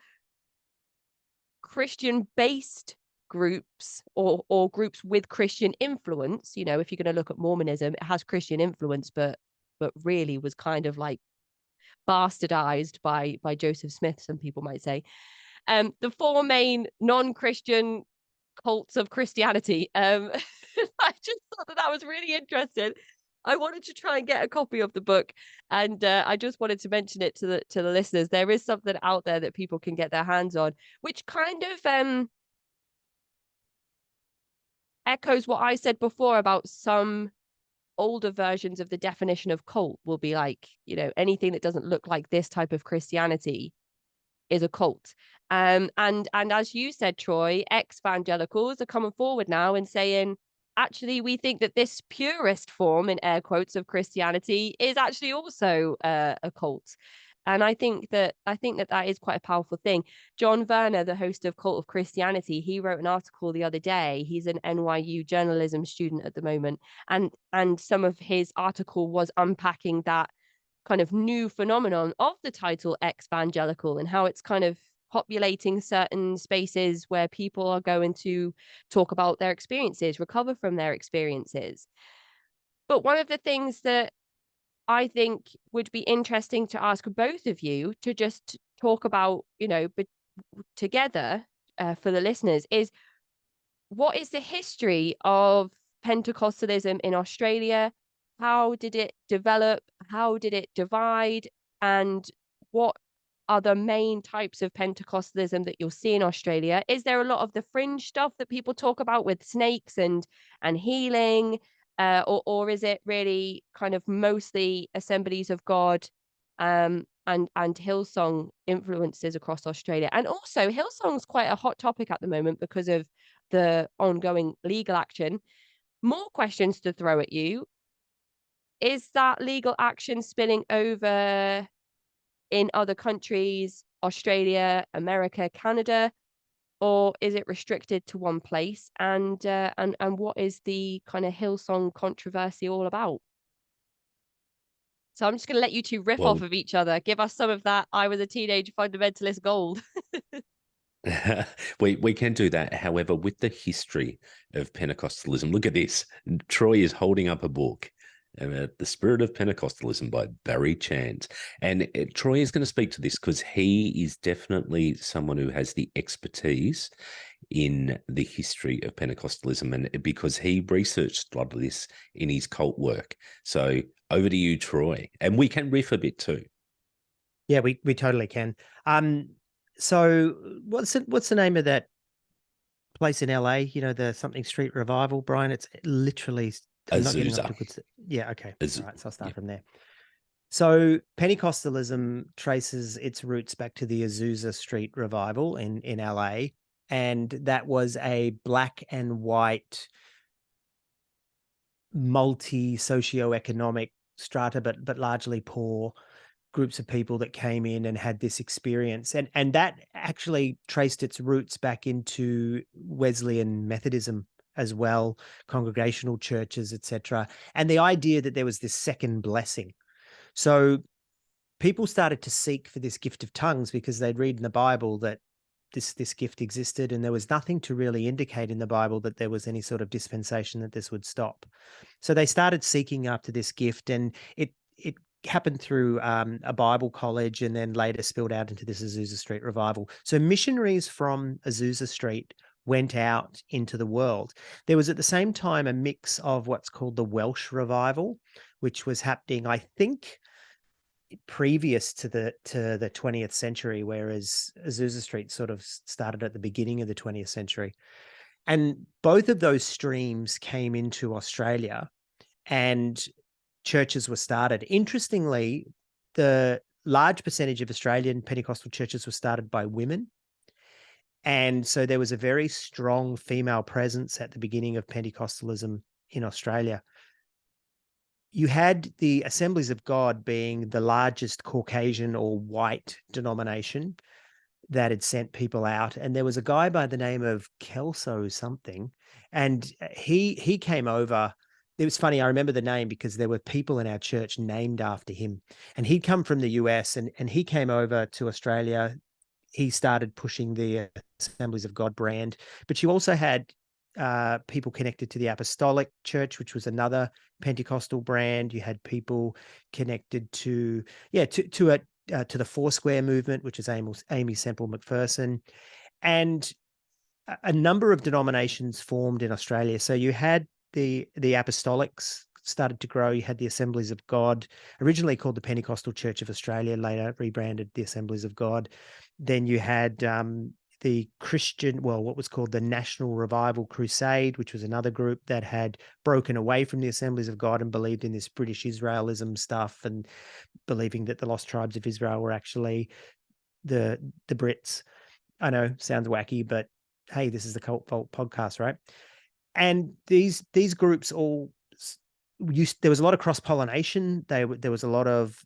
[SPEAKER 1] Christian-based groups or groups with Christian influence. If you're going to look at Mormonism, it has Christian influence, but really was kind of like bastardized by Joseph Smith, some people might say. The 4 main non-Christian cults of Christianity. I just thought that was really interesting. I wanted to try and get a copy of the book, and I just wanted to mention it to the listeners. There is something out there that people can get their hands on, which kind of echoes what I said before about some older versions of the definition of cult will be like, anything that doesn't look like this type of Christianity is a cult. And as you said, Troy, ex-evangelicals are coming forward now and saying, actually, we think that this purest form, in air quotes, of Christianity is actually also a cult. And I think that is quite a powerful thing. John Werner, the host of Cult of Christianity, he wrote an article the other day. He's an NYU journalism student at the moment, and some of his article was unpacking that kind of new phenomenon of the title ex-evangelical and how it's kind of populating certain spaces where people are going to talk about their experiences, recover from their experiences. But one of the things that I think would be interesting to ask both of you to just talk about, together for the listeners is, what is the history of Pentecostalism in Australia? How did it develop? How did it divide? And what are the main types of Pentecostalism that you'll see in Australia? Is there a lot of the fringe stuff that people talk about with snakes and healing? Or is it really kind of mostly Assemblies of God and Hillsong influences across Australia? And also, Hillsong's quite a hot topic at the moment because of the ongoing legal action. More questions to throw at you. Is that legal action spilling over in other countries, Australia, America, Canada, or is it restricted to one place? And what is the kind of Hillsong controversy all about? So I'm just going to let you two riff off of each other. Give us some of that I was a teenage fundamentalist gold.
[SPEAKER 3] We can do that. However, with the history of Pentecostalism, look at this. Troy is holding up a book, The Spirit of Pentecostalism by Barry Chant. And Troy is going to speak to this because he is definitely someone who has the expertise in the history of Pentecostalism, and because he researched a lot of this in his cult work. So over to you, Troy. And we can riff a bit too.
[SPEAKER 2] Yeah, we totally can. So what's the name of that place in LA? You know, the something street revival, Brian. It's literally I'm not getting up to good. Yeah, okay. All right, so I'll start from there. So Pentecostalism traces its roots back to the Azusa Street revival in LA, and that was a black and white multi-socioeconomic strata, but largely poor groups of people that came in and had this experience. And that actually traced its roots back into Wesleyan Methodism as well, congregational churches, etc. And the idea that there was this second blessing. So people started to seek for this gift of tongues because they'd read in the Bible that this gift existed, and there was nothing to really indicate in the Bible that there was any sort of dispensation that this would stop. So they started seeking after this gift, and it happened through a Bible college and then later spilled out into this Azusa Street revival. So missionaries from Azusa Street went out into the world. There was at the same time a mix of what's called the Welsh revival, which was happening, I think, previous to the 20th century, whereas Azusa Street sort of started at the beginning of the 20th century. And both of those streams came into Australia and churches were started. Interestingly, the large percentage of Australian Pentecostal churches were started by women. And so there was a very strong female presence at the beginning of Pentecostalism in Australia. You had the Assemblies of God being the largest Caucasian or white denomination that had sent people out. And there was a guy by the name of Kelso something, and he came over. It was funny. I remember the name because there were people in our church named after him, and he'd come from the US and he came over to Australia. He started pushing the Assemblies of God brand, but you also had people connected to the Apostolic Church, which was another Pentecostal brand. You had people connected to the Foursquare movement, which is Amy Semple McPherson, and a number of denominations formed in Australia. So you had the Apostolics started to grow. You had the Assemblies of God, originally called the Pentecostal Church of Australia, later rebranded the Assemblies of God. Then you had the Christian, what was called the National Revival Crusade, which was another group that had broken away from the Assemblies of God and believed in this British Israelism stuff and believing that the lost tribes of Israel were actually the Brits. I know, sounds wacky, but hey, this is the Cult Vault podcast, right? And these groups all there was a lot of cross-pollination. There was a lot of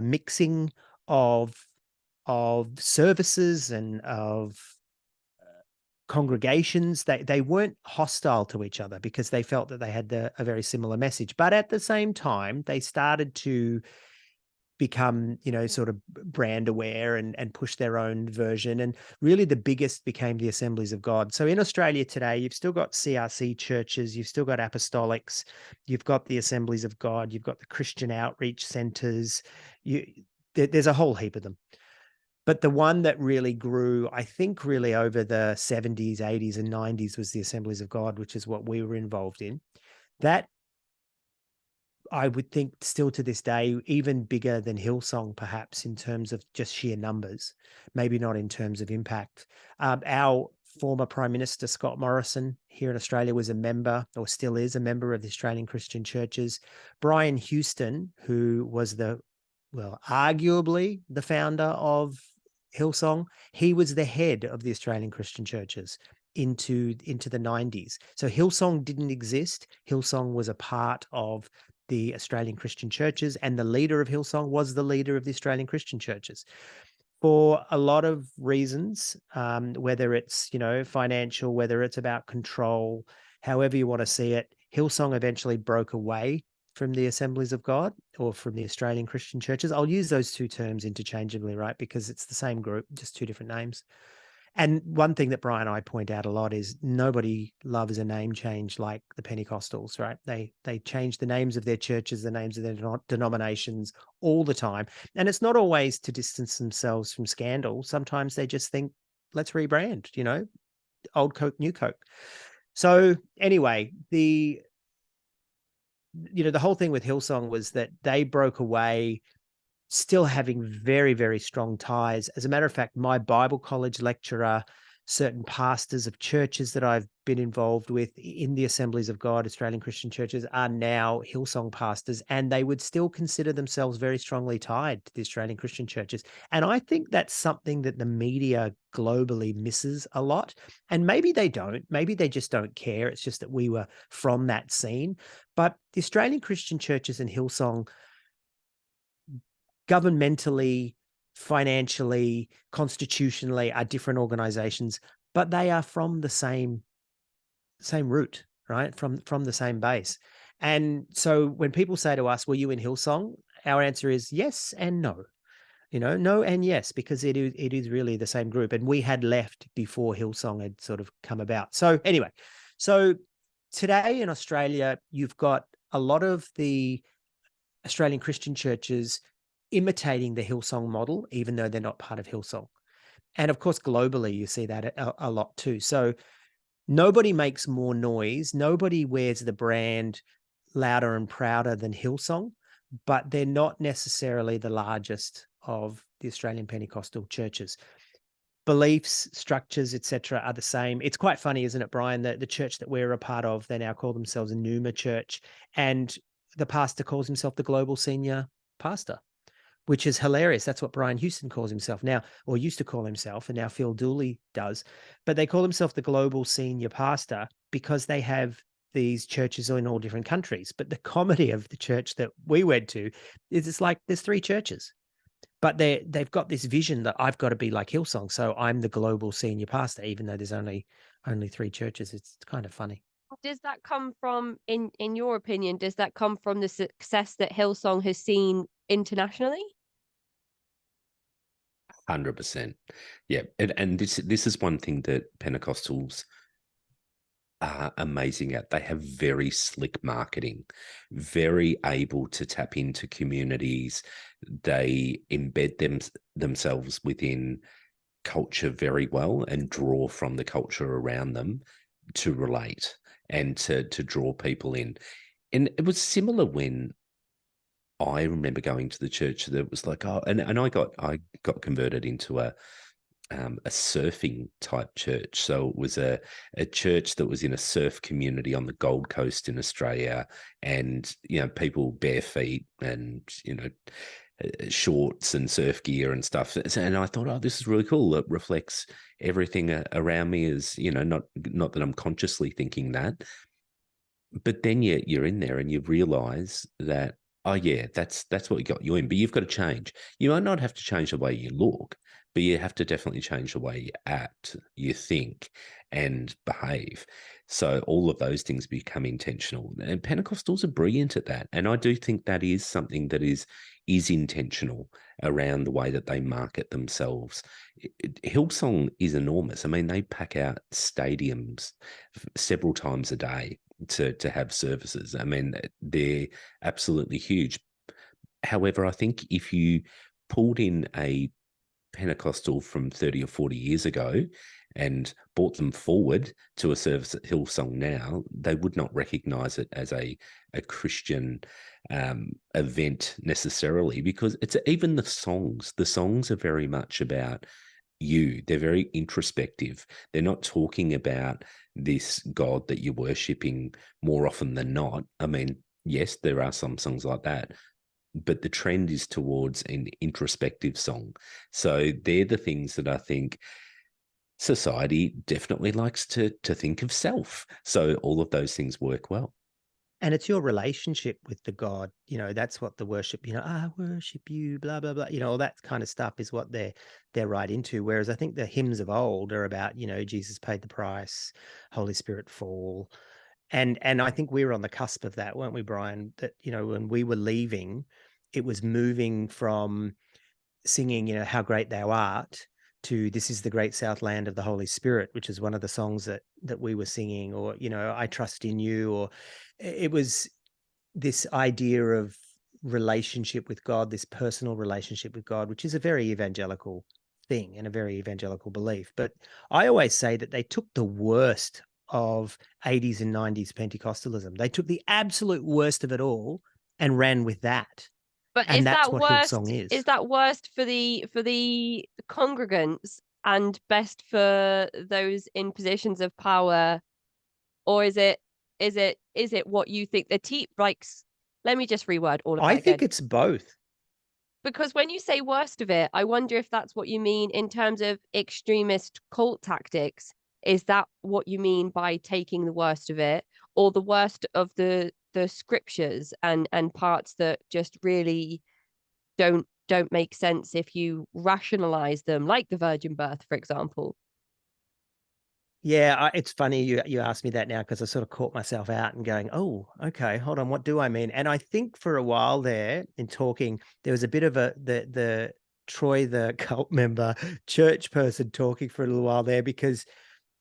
[SPEAKER 2] mixing of services and of congregations. They weren't hostile to each other because they felt that they had a very similar message. But at the same time, they started to become, sort of brand aware and push their own version. And really the biggest became the Assemblies of God. So in Australia today, you've still got CRC churches, you've still got Apostolics, you've got the Assemblies of God, you've got the Christian outreach centers. There's a whole heap of them. But the one that really grew, I think really over the 70s, 80s and 90s was the Assemblies of God, which is what we were involved in. That, I would think still to this day, even bigger than Hillsong, perhaps in terms of just sheer numbers, maybe not in terms of impact. Our former Prime Minister, Scott Morrison, here in Australia was a member, or still is a member of the Australian Christian Churches. Brian Houston, who was arguably the founder of Hillsong, he was the head of the Australian Christian Churches into the 90s. So Hillsong didn't exist. Hillsong was a part of the Australian Christian Churches, and the leader of Hillsong was the leader of the Australian Christian Churches. For a lot of reasons, whether it's, financial, whether it's about control, however you want to see it, Hillsong eventually broke away from the Assemblies of God or from the Australian Christian Churches. I'll use those two terms interchangeably, right? Because it's the same group, just two different names. And one thing that Brian and I point out a lot is nobody loves a name change like the Pentecostals, right? They change the names of their churches, the names of their denominations all the time. And it's not always to distance themselves from scandal. Sometimes they just think, let's rebrand, old Coke, new Coke. So anyway, the whole thing with Hillsong was that they broke away still having very, very strong ties. As a matter of fact, my Bible college lecturer, certain pastors of churches that I've been involved with in the Assemblies of God, Australian Christian churches, are now Hillsong pastors, and they would still consider themselves very strongly tied to the Australian Christian churches. And I think that's something that the media globally misses a lot. And maybe they don't. Maybe they just don't care. It's just that we were from that scene. But the Australian Christian churches and Hillsong, governmentally, financially, constitutionally, are different organizations, but they are from the same root, right? From the same base. And so when people say to us, were you in Hillsong? Our answer is yes and no. No and yes, because it is really the same group. And we had left before Hillsong had sort of come about. So anyway, so today in Australia, you've got a lot of the Australian Christian churches imitating the Hillsong model, even though they're not part of Hillsong. And of course, globally, you see that a lot too. So nobody makes more noise. Nobody wears the brand louder and prouder than Hillsong, but they're not necessarily the largest of the Australian Pentecostal churches. Beliefs, structures, etc., are the same. It's quite funny, isn't it, Brian? The church that we're a part of, they now call themselves a Numa church, and the pastor calls himself the global senior pastor, which is hilarious. That's what Brian Houston calls himself now, or used to call himself, and now Phil Dooley does. But they call themselves the global senior pastor because they have these churches in all different countries. But the comedy of the church that we went to is it's like there's 3 churches, but they've got this vision that I've got to be like Hillsong, so I'm the global senior pastor, even though there's only 3 churches. It's kind of funny.
[SPEAKER 1] Does that come from, in your opinion, does that come from the success that Hillsong has seen internationally?
[SPEAKER 3] 100%. Yeah. And this is one thing that Pentecostals are amazing at. They have very slick marketing, very able to tap into communities. They embed themselves within culture very well and draw from the culture around them to relate and to draw people in. And it was similar when I remember going to the church that was like, oh, and I got converted into a surfing type church. So it was a church that was in a surf community on the Gold Coast in Australia, and people bare feet and shorts and surf gear and stuff. And I thought, oh, this is really cool. It reflects everything around me. Is not that I'm consciously thinking that, but then you're in there and you realize that, oh yeah, that's what got you in. But you've got to change. You might not have to change the way you look, but you have to definitely change the way you act, you think, and behave. So all of those things become intentional. And Pentecostals are brilliant at that. And I do think that is something that is intentional around the way that they market themselves. Hillsong is enormous. I mean, they pack out stadiums several times a day to have services. I mean, they're absolutely huge. However, I think if you pulled in a Pentecostal from 30 or 40 years ago and brought them forward to a service at Hillsong now, they would not recognize it as a Christian event necessarily, because it's even the songs are very much about you. They're very introspective. They're not talking about this God that you're worshipping more often than not. I mean, yes, there are some songs like that, but the trend is towards an introspective song. So they're the things that I think society definitely likes to think of self. So all of those things work well.
[SPEAKER 2] And it's your relationship with the God, that's what the worship, I worship you, blah, blah, blah, all that kind of stuff is what they're right into. Whereas I think the hymns of old are about, Jesus paid the price, Holy Spirit fall. And I think we were on the cusp of that, weren't we, Brian? That, when we were leaving, it was moving from singing, how great thou art, to This Is the Great South Land of the Holy Spirit, which is one of the songs that we were singing, or, you know, I Trust in You, or it was this idea of relationship with God, this personal relationship with God, which is a very evangelical thing and a very evangelical belief. But I always say that they took the worst of 80s and 90s Pentecostalism. They took the absolute worst of it all and ran with that.
[SPEAKER 1] But
[SPEAKER 2] And
[SPEAKER 1] is
[SPEAKER 2] that's
[SPEAKER 1] that
[SPEAKER 2] what
[SPEAKER 1] worst?
[SPEAKER 2] Hillsong is.
[SPEAKER 1] Is that worst for the congregants and best for those in positions of power, or is it what you think the let me just reword all of that
[SPEAKER 2] I think
[SPEAKER 1] again.
[SPEAKER 2] it's both.
[SPEAKER 1] Because when you say worst of it, I wonder if that's what you mean in terms of extremist cult tactics. Is that what you mean by taking the worst of it, or the worst of the scriptures and parts that just really don't make sense if you rationalize them, like the virgin birth, for example?
[SPEAKER 2] Yeah, it's funny you asked me that now, because I sort of caught myself out and going, oh, okay, hold on, what do I mean? And I think for a while there in talking, there was a bit of the Troy, the cult member, church person talking for a little while there, because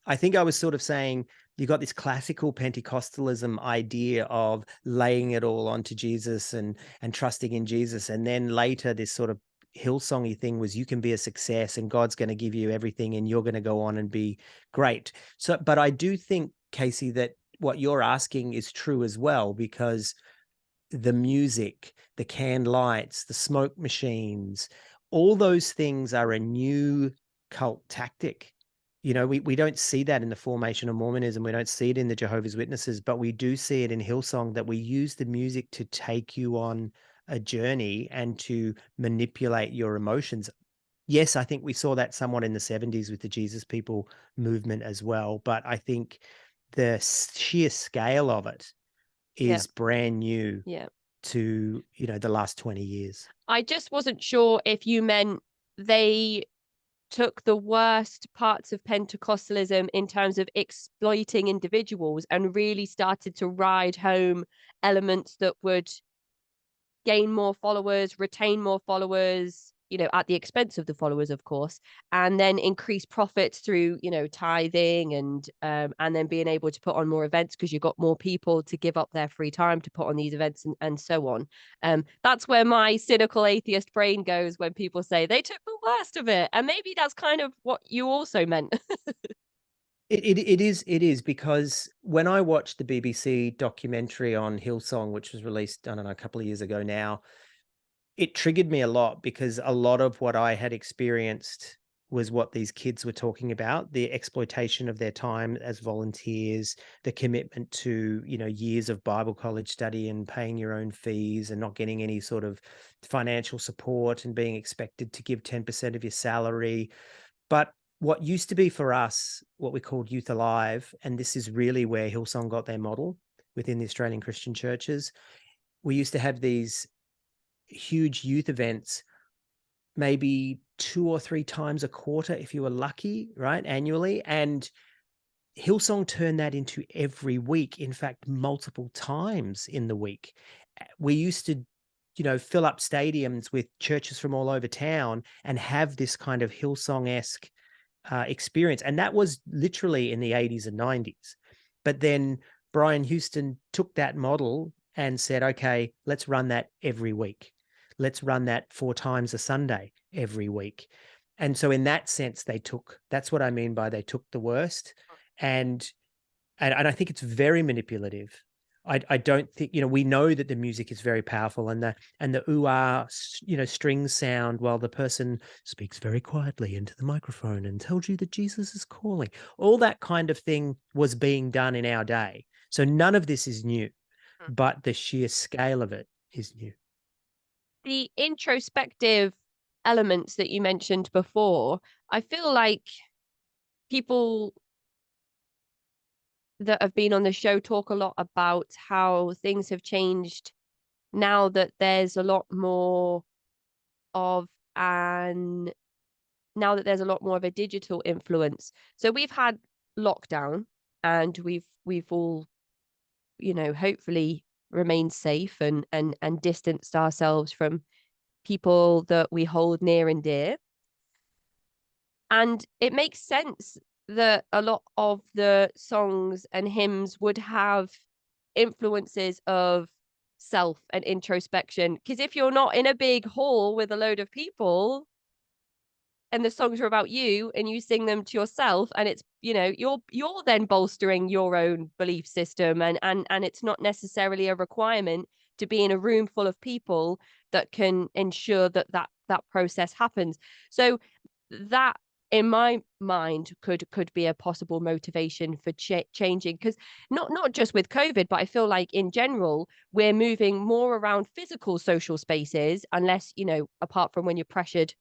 [SPEAKER 2] I think I was sort of saying you got this classical Pentecostalism idea of laying it all onto Jesus and trusting in Jesus. And then later this sort of Hillsongy thing was, you can be a success and God's going to give you everything and you're going to go on and be great. So, but I do think, Casey, that what you're asking is true as well, because the music, the canned lights, the smoke machines, all those things are a new cult tactic. You know, we don't see that in the formation of Mormonism. We don't see it in the Jehovah's Witnesses, but we do see it in Hillsong, that we use the music to take you on a journey and to manipulate your emotions. Yes, I think we saw that somewhat in the 70s with the Jesus People movement as well. But I think the sheer scale of it is brand new to, you know, the last 20 years.
[SPEAKER 1] I just wasn't sure if you meant they took the worst parts of Pentecostalism in terms of exploiting individuals and really started to ride home elements that would gain more followers, retain more followers, you know, at the expense of the followers, of course, and then increase profits through, you know, tithing and then being able to put on more events because you've got more people to give up their free time to put on these events and so on. That's where my cynical atheist brain goes when people say they took the worst of it. And maybe that's kind of what you also meant.
[SPEAKER 2] It is, because when I watched the BBC documentary on Hillsong, which was released, I don't know, a couple of years ago now, it triggered me a lot, because a lot of what I had experienced was what these kids were talking about, the exploitation of their time as volunteers, the commitment to, you know, years of Bible college study and paying your own fees and not getting any sort of financial support and being expected to give 10% of your salary. But what used to be for us, what we called Youth Alive, and this is really where Hillsong got their model within the Australian Christian churches, we used to have these huge youth events, maybe 2 or 3 times a quarter if you were lucky, right, annually. And Hillsong turned that into every week, in fact, multiple times in the week. We used to, you know, fill up stadiums with churches from all over town and have this kind of Hillsong-esque experience. And that was literally in the 80s and 90s. But then Brian Houston took that model and said, okay, let's run that every week. Let's run that 4 times a Sunday every week. And so in that sense, that's what I mean by they took the worst. And I think it's very manipulative. I don't think, you know, we know that the music is very powerful, and the ooh-ah, you know, string sound while the person speaks very quietly into the microphone and tells you that Jesus is calling. All that kind of thing was being done in our day. So none of this is new, but the sheer scale of it is new.
[SPEAKER 1] The introspective elements that you mentioned before, I feel like people that have been on the show talk a lot about how things have changed now that there's a lot more of a digital influence. So we've had lockdown and we've all, you know, hopefully remained safe and distanced ourselves from people that we hold near and dear. And it makes sense that a lot of the songs and hymns would have influences of self and introspection. Because if you're not in a big hall with a load of people and the songs are about you and you sing them to yourself, and it's, you're then bolstering your own belief system, and it's not necessarily a requirement to be in a room full of people that can ensure that process happens. So that, in my mind, could be a possible motivation for changing, because not just with COVID, but I feel like in general we're moving more around physical social spaces, unless, apart from when you're pressured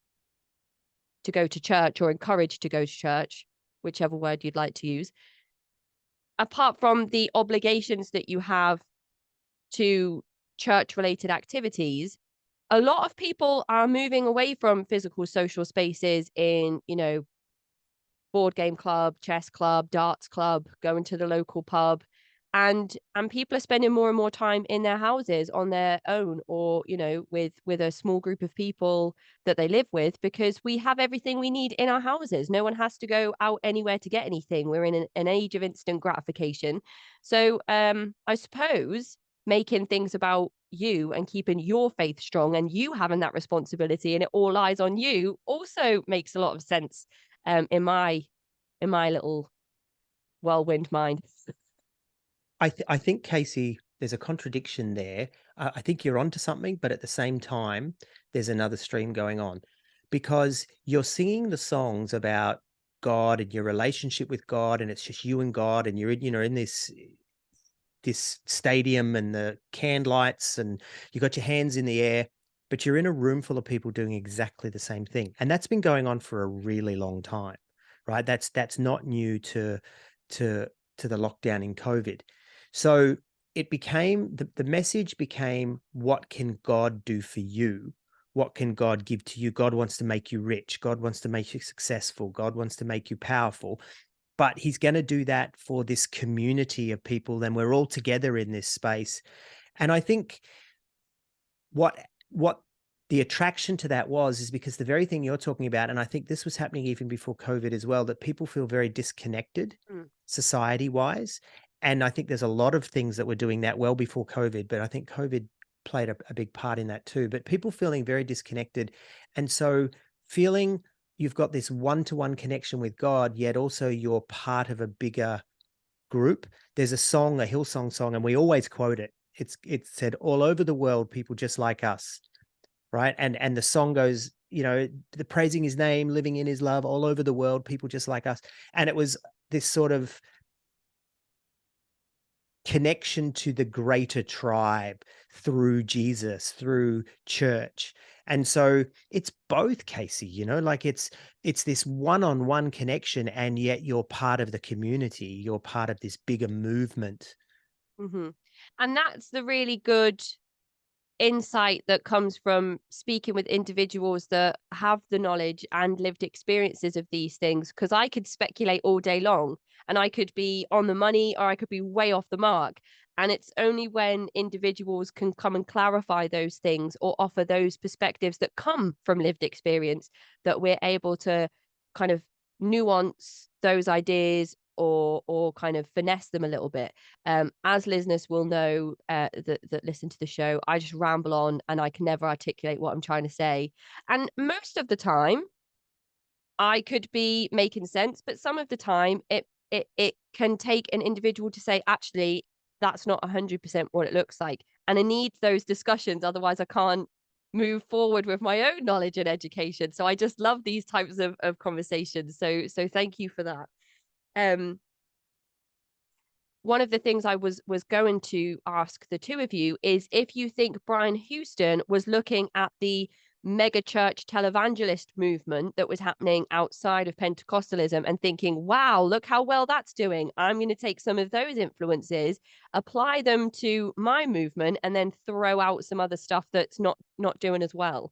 [SPEAKER 1] to go to church or encouraged to go to church, whichever word you'd like to use. Apart from the obligations that you have to church related activities, a lot of people are moving away from physical social spaces in, board game club, chess club, darts club, going to the local pub. And people are spending more and more time in their houses on their own, or, with a small group of people that they live with, because we have everything we need in our houses. No one has to go out anywhere to get anything. We're in an age of instant gratification. So I suppose making things about you and keeping your faith strong and you having that responsibility and it all lies on you also makes a lot of sense, in my little whirlwind mind.
[SPEAKER 2] I think, Casey, there's a contradiction there. I think you're onto something, but at the same time, there's another stream going on, because you're singing the songs about God and your relationship with God, and it's just you and God, and you're in this stadium and the candlelights, and you got your hands in the air, but you're in a room full of people doing exactly the same thing, and that's been going on for a really long time, right? That's not new to the lockdown in COVID. So it became the message became, what can God do for you? What can God give to you? God wants to make you rich. God wants to make you successful. God wants to make you powerful. But he's going to do that for this community of people. Then we're all together in this space. And I think what the attraction to that is because the very thing you're talking about, and I think this was happening even before COVID as well, that people feel very disconnected society-wise. And I think there's a lot of things that were doing that well before COVID, but I think COVID played a big part in that too. But people feeling very disconnected. And so feeling you've got this one-to-one connection with God, yet also you're part of a bigger group. There's a song, a Hillsong song, and we always quote it. It said, all over the world, people just like us, right? And the song goes, the praising his name, living in his love, all over the world, people just like us. And it was this sort of connection to the greater tribe through Jesus, through church. And so it's both, Casey, like it's this one-on-one connection, and yet you're part of the community. You're part of this bigger movement.
[SPEAKER 1] Mm-hmm. And that's the really good insight that comes from speaking with individuals that have the knowledge and lived experiences of these things, because I could speculate all day long and I could be on the money or I could be way off the mark. And it's only when individuals can come and clarify those things or offer those perspectives that come from lived experience that we're able to kind of nuance those ideas or kind of finesse them a little bit. As listeners will know, that listen to the show, I just ramble on and I can never articulate what I'm trying to say. And most of the time I could be making sense, but some of the time it can take an individual to say, actually, that's not 100% what it looks like. And I need those discussions, otherwise I can't move forward with my own knowledge and education. So I just love these types of conversations. So thank you for that. One of the things I was going to ask the two of you is if you think Brian Houston was looking at the mega church televangelist movement that was happening outside of Pentecostalism and thinking, wow, look how well that's doing. I'm going to take some of those influences, apply them to my movement, and then throw out some other stuff that's not doing as well.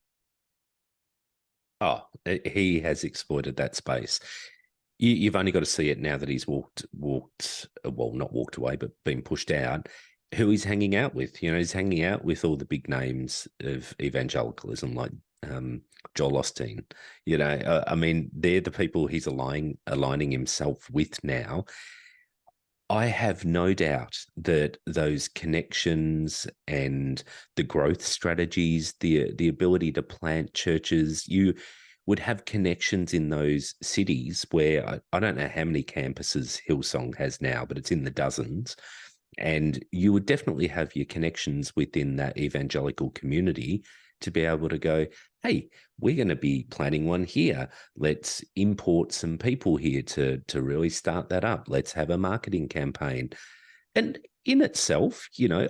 [SPEAKER 3] Oh, he has exploited that space. You've only got to see it now that he's walked, well, not walked away, but been pushed out, who he's hanging out with. He's hanging out with all the big names of evangelicalism, like Joel Osteen. I mean, they're the people he's aligning himself with now. I have no doubt that those connections and the growth strategies, the ability to plant churches, you would have connections in those cities where I don't know how many campuses Hillsong has now, but it's in the dozens. And you would definitely have your connections within that evangelical community to be able to go, hey, we're going to be planning one here. Let's import some people here to really start that up. Let's have a marketing campaign. And in itself,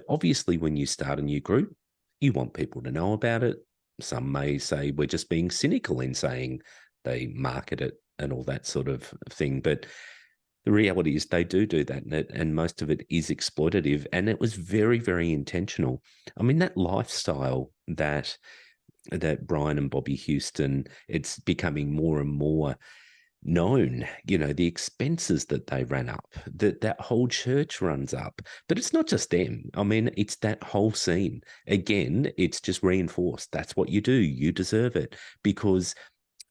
[SPEAKER 3] obviously when you start a new group, you want people to know about it. Some may say we're just being cynical in saying they market it and all that sort of thing. But the reality is they do that, and most of it is exploitative, and it was very, very intentional. I mean, that lifestyle that Brian and Bobby Houston, it's becoming more and more known, the expenses that they ran up, that whole church runs up. But it's not just them. I mean, it's that whole scene. Again, it's just reinforced. That's what you do. You deserve it. Because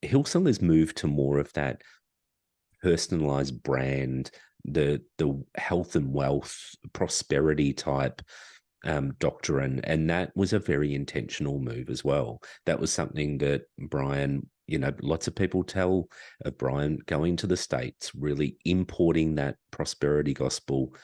[SPEAKER 3] Hillsong has moved to more of that personalized brand, the health and wealth, prosperity type doctrine. And that was a very intentional move as well. That was something that Brian, lots of people tell of Brian going to the States, really importing that prosperity gospel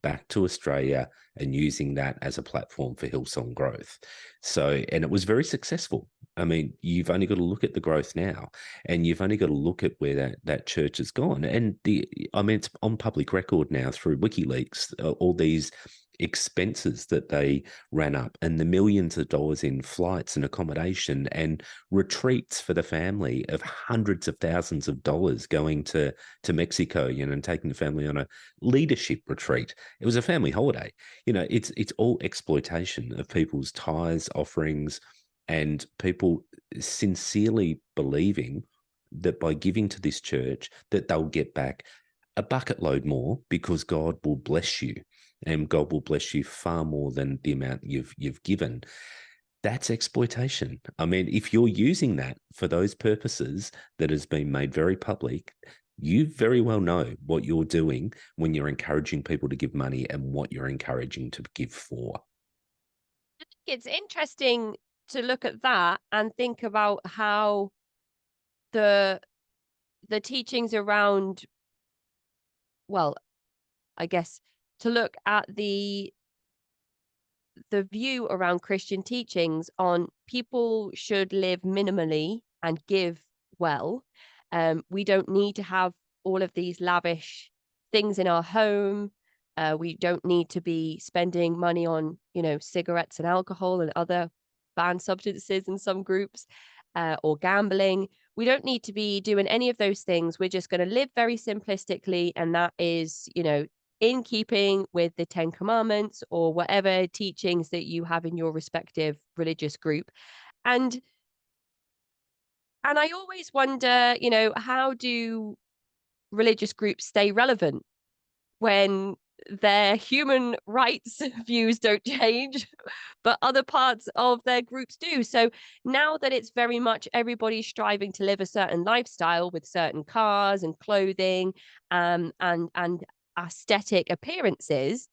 [SPEAKER 3] back to Australia and using that as a platform for Hillsong growth. So, and it was very successful. I mean, you've only got to look at the growth now, and you've only got to look at where that church has gone. And it's on public record now through WikiLeaks, all these expenses that they ran up, and the millions of dollars in flights and accommodation and retreats for the family of hundreds of thousands of dollars going to Mexico, and taking the family on a leadership retreat. It was a family holiday. It's all exploitation of people's tithes, offerings, and people sincerely believing that by giving to this church that they'll get back a bucket load more, because God will bless you, and God will bless you far more than the amount you've given. That's exploitation. I mean, if you're using that for those purposes that has been made very public, you very well know what you're doing when you're encouraging people to give money and what you're encouraging to give for.
[SPEAKER 1] I think it's interesting to look at that and think about how the teachings around, well, I guess to look at the view around Christian teachings on people should live minimally and give well. We don't need to have all of these lavish things in our home. We don't need to be spending money on, cigarettes and alcohol and other banned substances in some groups, or gambling. We don't need to be doing any of those things. We're just going to live very simplistically, and that is, in keeping with the 10 Commandments or whatever teachings that you have in your respective religious group. And I always wonder, how do religious groups stay relevant when their human rights views don't change, but other parts of their groups do? So now that it's very much everybody striving to live a certain lifestyle with certain cars and clothing, and aesthetic appearances,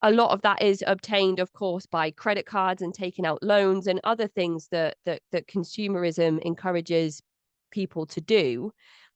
[SPEAKER 1] a lot of that is obtained, of course, by credit cards and taking out loans and other things that consumerism encourages people to do.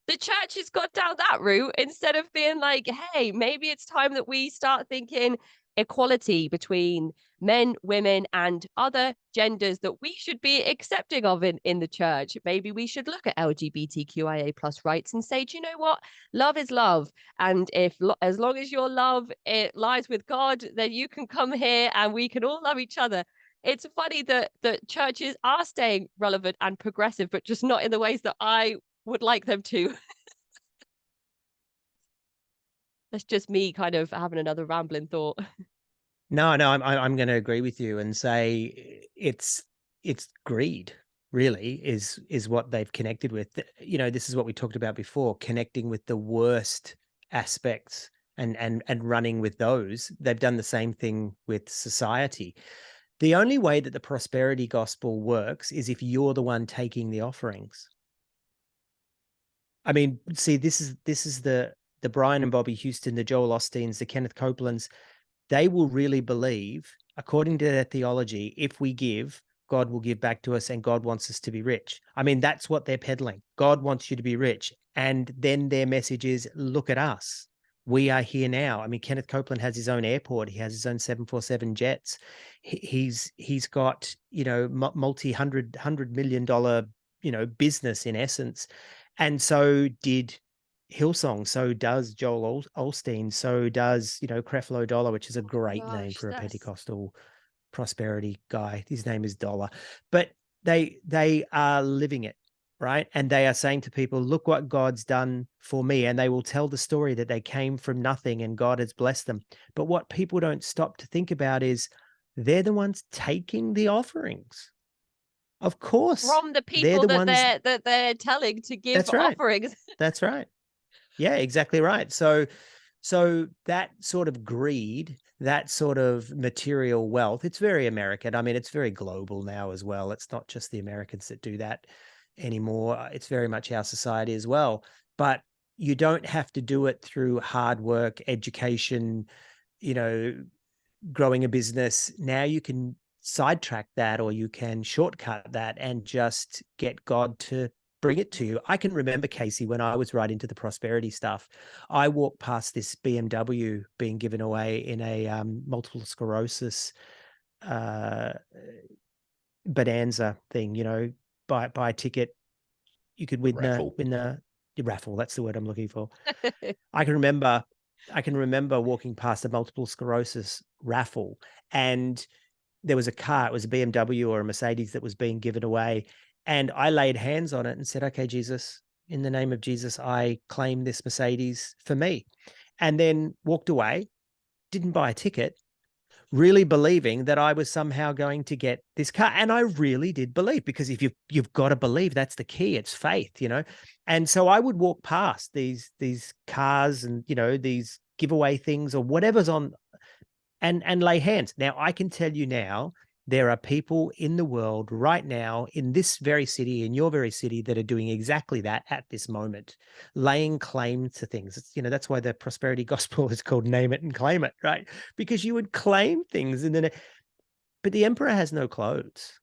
[SPEAKER 1] The church has got down that route instead of being like, hey, maybe it's time that we start thinking equality between men, women, and other genders that we should be accepting of in the church. Maybe we should look at LGBTQIA plus rights and say, do you know what? Love is love. And as long as your love, it lies with God, then you can come here and we can all love each other. It's funny that churches are staying relevant and progressive, but just not in the ways that I would like them to. That's just me kind of having another rambling thought.
[SPEAKER 2] No, I'm going to agree with you and say it's greed, really, is what they've connected with. This is what we talked about before, connecting with the worst aspects and running with those. They've done the same thing with society. The only way that the prosperity gospel works is if you're the one taking the offerings. I mean, see, this is the Brian and Bobby Houston, the Joel Osteens, the Kenneth Copelands. They will really believe, according to their theology, if we give, God will give back to us, and God wants us to be rich. I mean, that's what they're peddling. God wants you to be rich. And then their message is, look at us. We are here now. I mean, Kenneth Copeland has his own airport. He has his own 747 jets. He's got, multi-hundred million dollar, business in essence. And so did Hillsong, so does Joel Osteen, so does, Creflo Dollar, which is a great name for a Pentecostal prosperity guy. His name is Dollar. But they are living it, right? And they are saying to people, look what God's done for me. And they will tell the story that they came from nothing and God has blessed them. But what people don't stop to think about is they're the ones taking the offerings. Of course.
[SPEAKER 1] From the people that they're telling to give
[SPEAKER 2] That's right.
[SPEAKER 1] offerings.
[SPEAKER 2] That's right. Yeah, exactly right. So that sort of greed, that sort of material wealth, it's very American. I mean, it's very global now as well. It's not just the Americans that do that anymore. It's very much our society as well. But you don't have to do it through hard work, education, growing a business. Now you can sidetrack that, or you can shortcut that and just get God to bring it to you. I can remember, Casey, when I was right into the prosperity stuff, I walked past this BMW being given away in a multiple sclerosis bonanza thing, buy a ticket. You could win the raffle. That's the word I'm looking for. I can remember walking past a multiple sclerosis raffle, and there was a car. It was a BMW or a Mercedes that was being given away. And I laid hands on it and said, okay, Jesus, in the name of Jesus, I claim this Mercedes for me. And then walked away, didn't buy a ticket, really believing that I was somehow going to get this car. And I really did believe, because if you've got to believe, that's the key. It's faith, And so I would walk past these cars and, these giveaway things or whatever's on, and lay hands. Now, I can tell you now, there are people in the world right now, in this very city, in your very city, that are doing exactly that at this moment, laying claim to things. It's, that's why the prosperity gospel is called name it and claim it, right? Because you would claim things, and then, but the emperor has no clothes,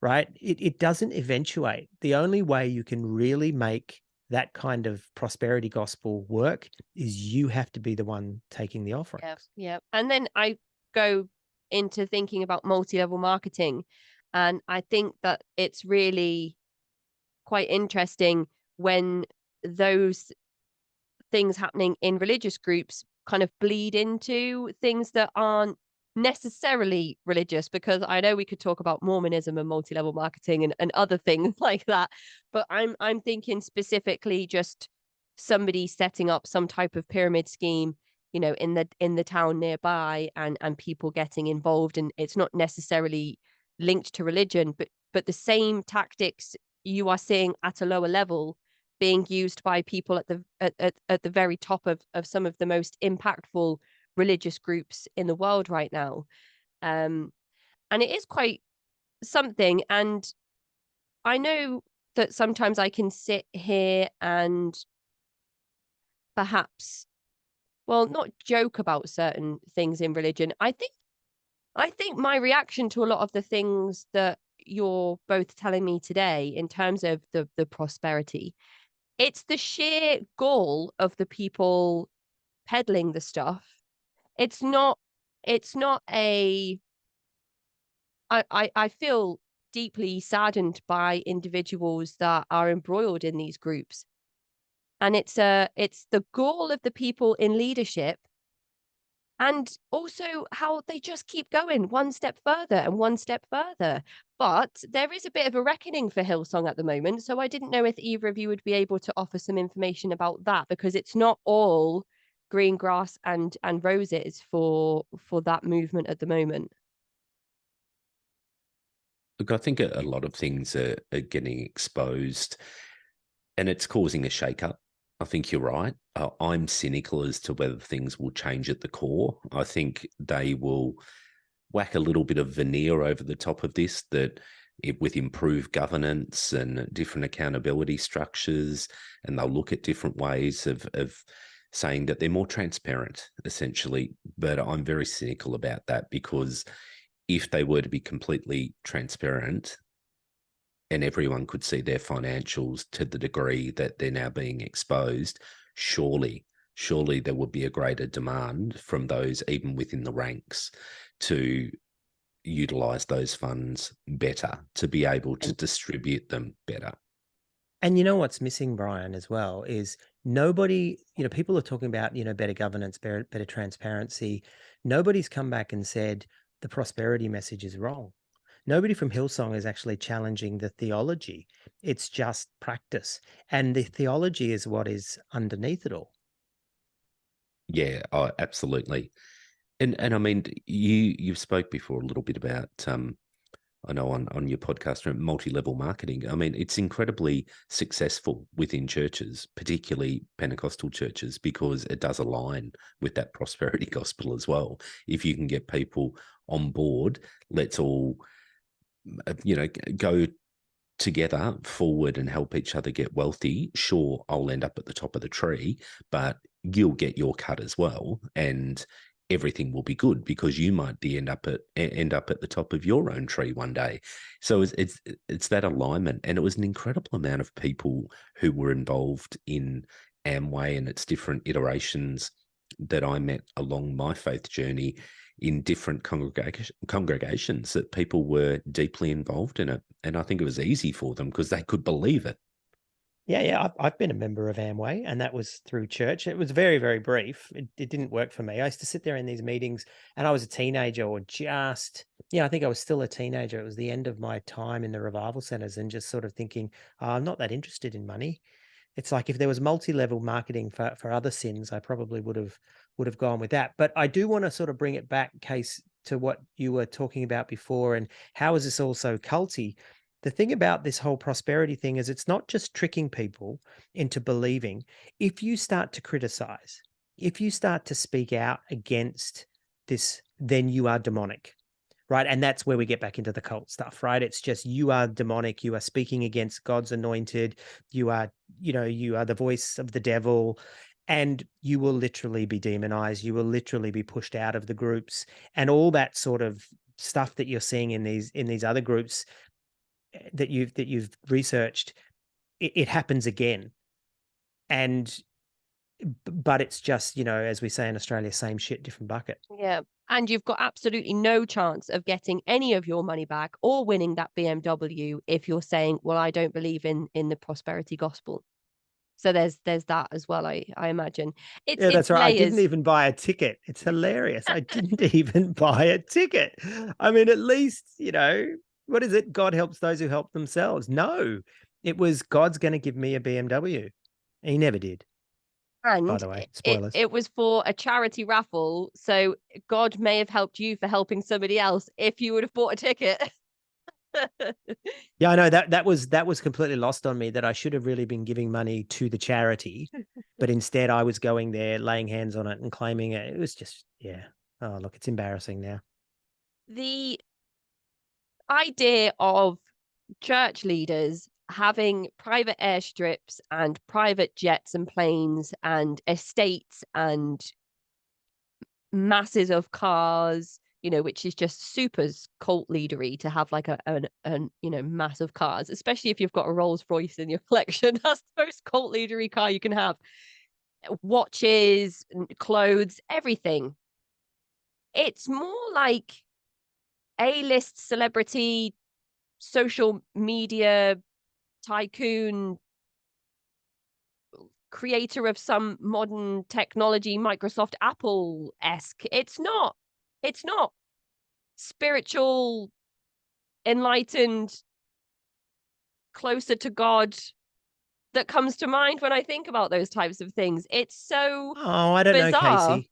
[SPEAKER 2] right? It doesn't eventuate. The only way you can really make that kind of prosperity gospel work is you have to be the one taking the offerings.
[SPEAKER 1] Yeah. And then I go into thinking about multi-level marketing, and I think that it's really quite interesting when those things happening in religious groups kind of bleed into things that aren't necessarily religious, because I know we could talk about Mormonism and multi-level marketing and other things like that, but I'm thinking specifically just somebody setting up some type of pyramid scheme, in the town nearby, and people getting involved, and it's not necessarily linked to religion, but the same tactics you are seeing at a lower level being used by people at the very top of some of the most impactful religious groups in the world right now. And it is quite something. And I know that sometimes I can sit here and perhaps, well, not joke about certain things in religion. I think my reaction to a lot of the things that you're both telling me today in terms of the prosperity, it's the sheer gall of the people peddling the stuff. It's not I feel deeply saddened by individuals that are embroiled in these groups. And it's the gall of the people in leadership, and also how they just keep going one step further and one step further. But there is a bit of a reckoning for Hillsong at the moment, so I didn't know if either of you would be able to offer some information about that, because it's not all green grass and roses for that movement at the moment.
[SPEAKER 3] Look, I think a lot of things are getting exposed, and it's causing a shake-up. I think you're right. I'm cynical as to whether things will change at the core. I think they will whack a little bit of veneer over the top of this, that with improved governance and different accountability structures, and they'll look at different ways of saying that they're more transparent, essentially. But I'm very cynical about that, because if they were to be completely transparent and everyone could see their financials to the degree that they're now being exposed, surely there would be a greater demand from those even within the ranks to utilize those funds better, to be able to distribute them better.
[SPEAKER 2] And you know what's missing, Brian, as well, is nobody, people are talking about, better governance, better transparency. Nobody's come back and said the prosperity message is wrong. Nobody from Hillsong is actually challenging the theology. It's just practice. And the theology is what is underneath it all.
[SPEAKER 3] Yeah, absolutely. And I mean, you've spoke before a little bit about I know on your podcast around multi-level marketing. I mean, it's incredibly successful within churches, particularly Pentecostal churches, because it does align with that prosperity gospel as well. If you can get people on board, let's all, go together forward and help each other get wealthy. Sure, I'll end up at the top of the tree, but you'll get your cut as well, and everything will be good, because you might end up at the top of your own tree one day. So it's that alignment. And it was an incredible amount of people who were involved in Amway and its different iterations that I met along my faith journey in different congregations, that people were deeply involved in it. And I think it was easy for them because they could believe it.
[SPEAKER 2] Yeah. I've been a member of Amway, and that was through church. It was very, very brief. It didn't work for me. I used to sit there in these meetings, and I was a teenager, or I think I was still a teenager. It was the end of my time in the revival centers, and just sort of thinking, I'm not that interested in money. It's like, if there was multi-level marketing for other sins, I probably would have gone with that. But I do want to sort of bring it back, Case, to what you were talking about before, and how is this also culty? The thing about this whole prosperity thing is it's not just tricking people into believing. If you start to criticize, if you start to speak out against this, then you are demonic. Right. And that's where we get back into the cult stuff, right? It's just, you are demonic. You are speaking against God's anointed. You are the voice of the devil, and you will literally be demonized. You will literally be pushed out of the groups, and all that sort of stuff that you're seeing in these other groups that you've researched. It happens again. But it's just, as we say in Australia, same shit, different bucket.
[SPEAKER 1] Yeah. And you've got absolutely no chance of getting any of your money back or winning that BMW if you're saying, well, I don't believe in the prosperity gospel. So there's that as well, I imagine.
[SPEAKER 2] That's
[SPEAKER 1] it's
[SPEAKER 2] right.
[SPEAKER 1] layers.
[SPEAKER 2] I didn't even buy a ticket. It's hilarious. I didn't even buy a ticket. I mean, at least, what is it? God helps those who help themselves. No, it was, God's going to give me a BMW. And he never did.
[SPEAKER 1] And
[SPEAKER 2] by the way, spoilers.
[SPEAKER 1] It was for a charity raffle. So God may have helped you for helping somebody else if you would have bought a ticket.
[SPEAKER 2] Yeah, I know that was completely lost on me, that I should have really been giving money to the charity, but instead I was going there, laying hands on it and claiming it. It was just, yeah. Oh, look, it's embarrassing now.
[SPEAKER 1] The idea of church leaders having private airstrips and private jets and planes and estates and masses of cars, which is just super cult leadery to have like a mass of cars, especially if you've got a Rolls Royce in your collection. That's the most cult leadery car you can have. Watches, clothes, everything. It's more like A-list celebrity, social media tycoon, creator of some modern technology, Microsoft, Apple-esque. It's not spiritual, enlightened, closer to God that comes to mind when I think about those types of things. It's so
[SPEAKER 2] I don't
[SPEAKER 1] bizarre.
[SPEAKER 2] know, Casey.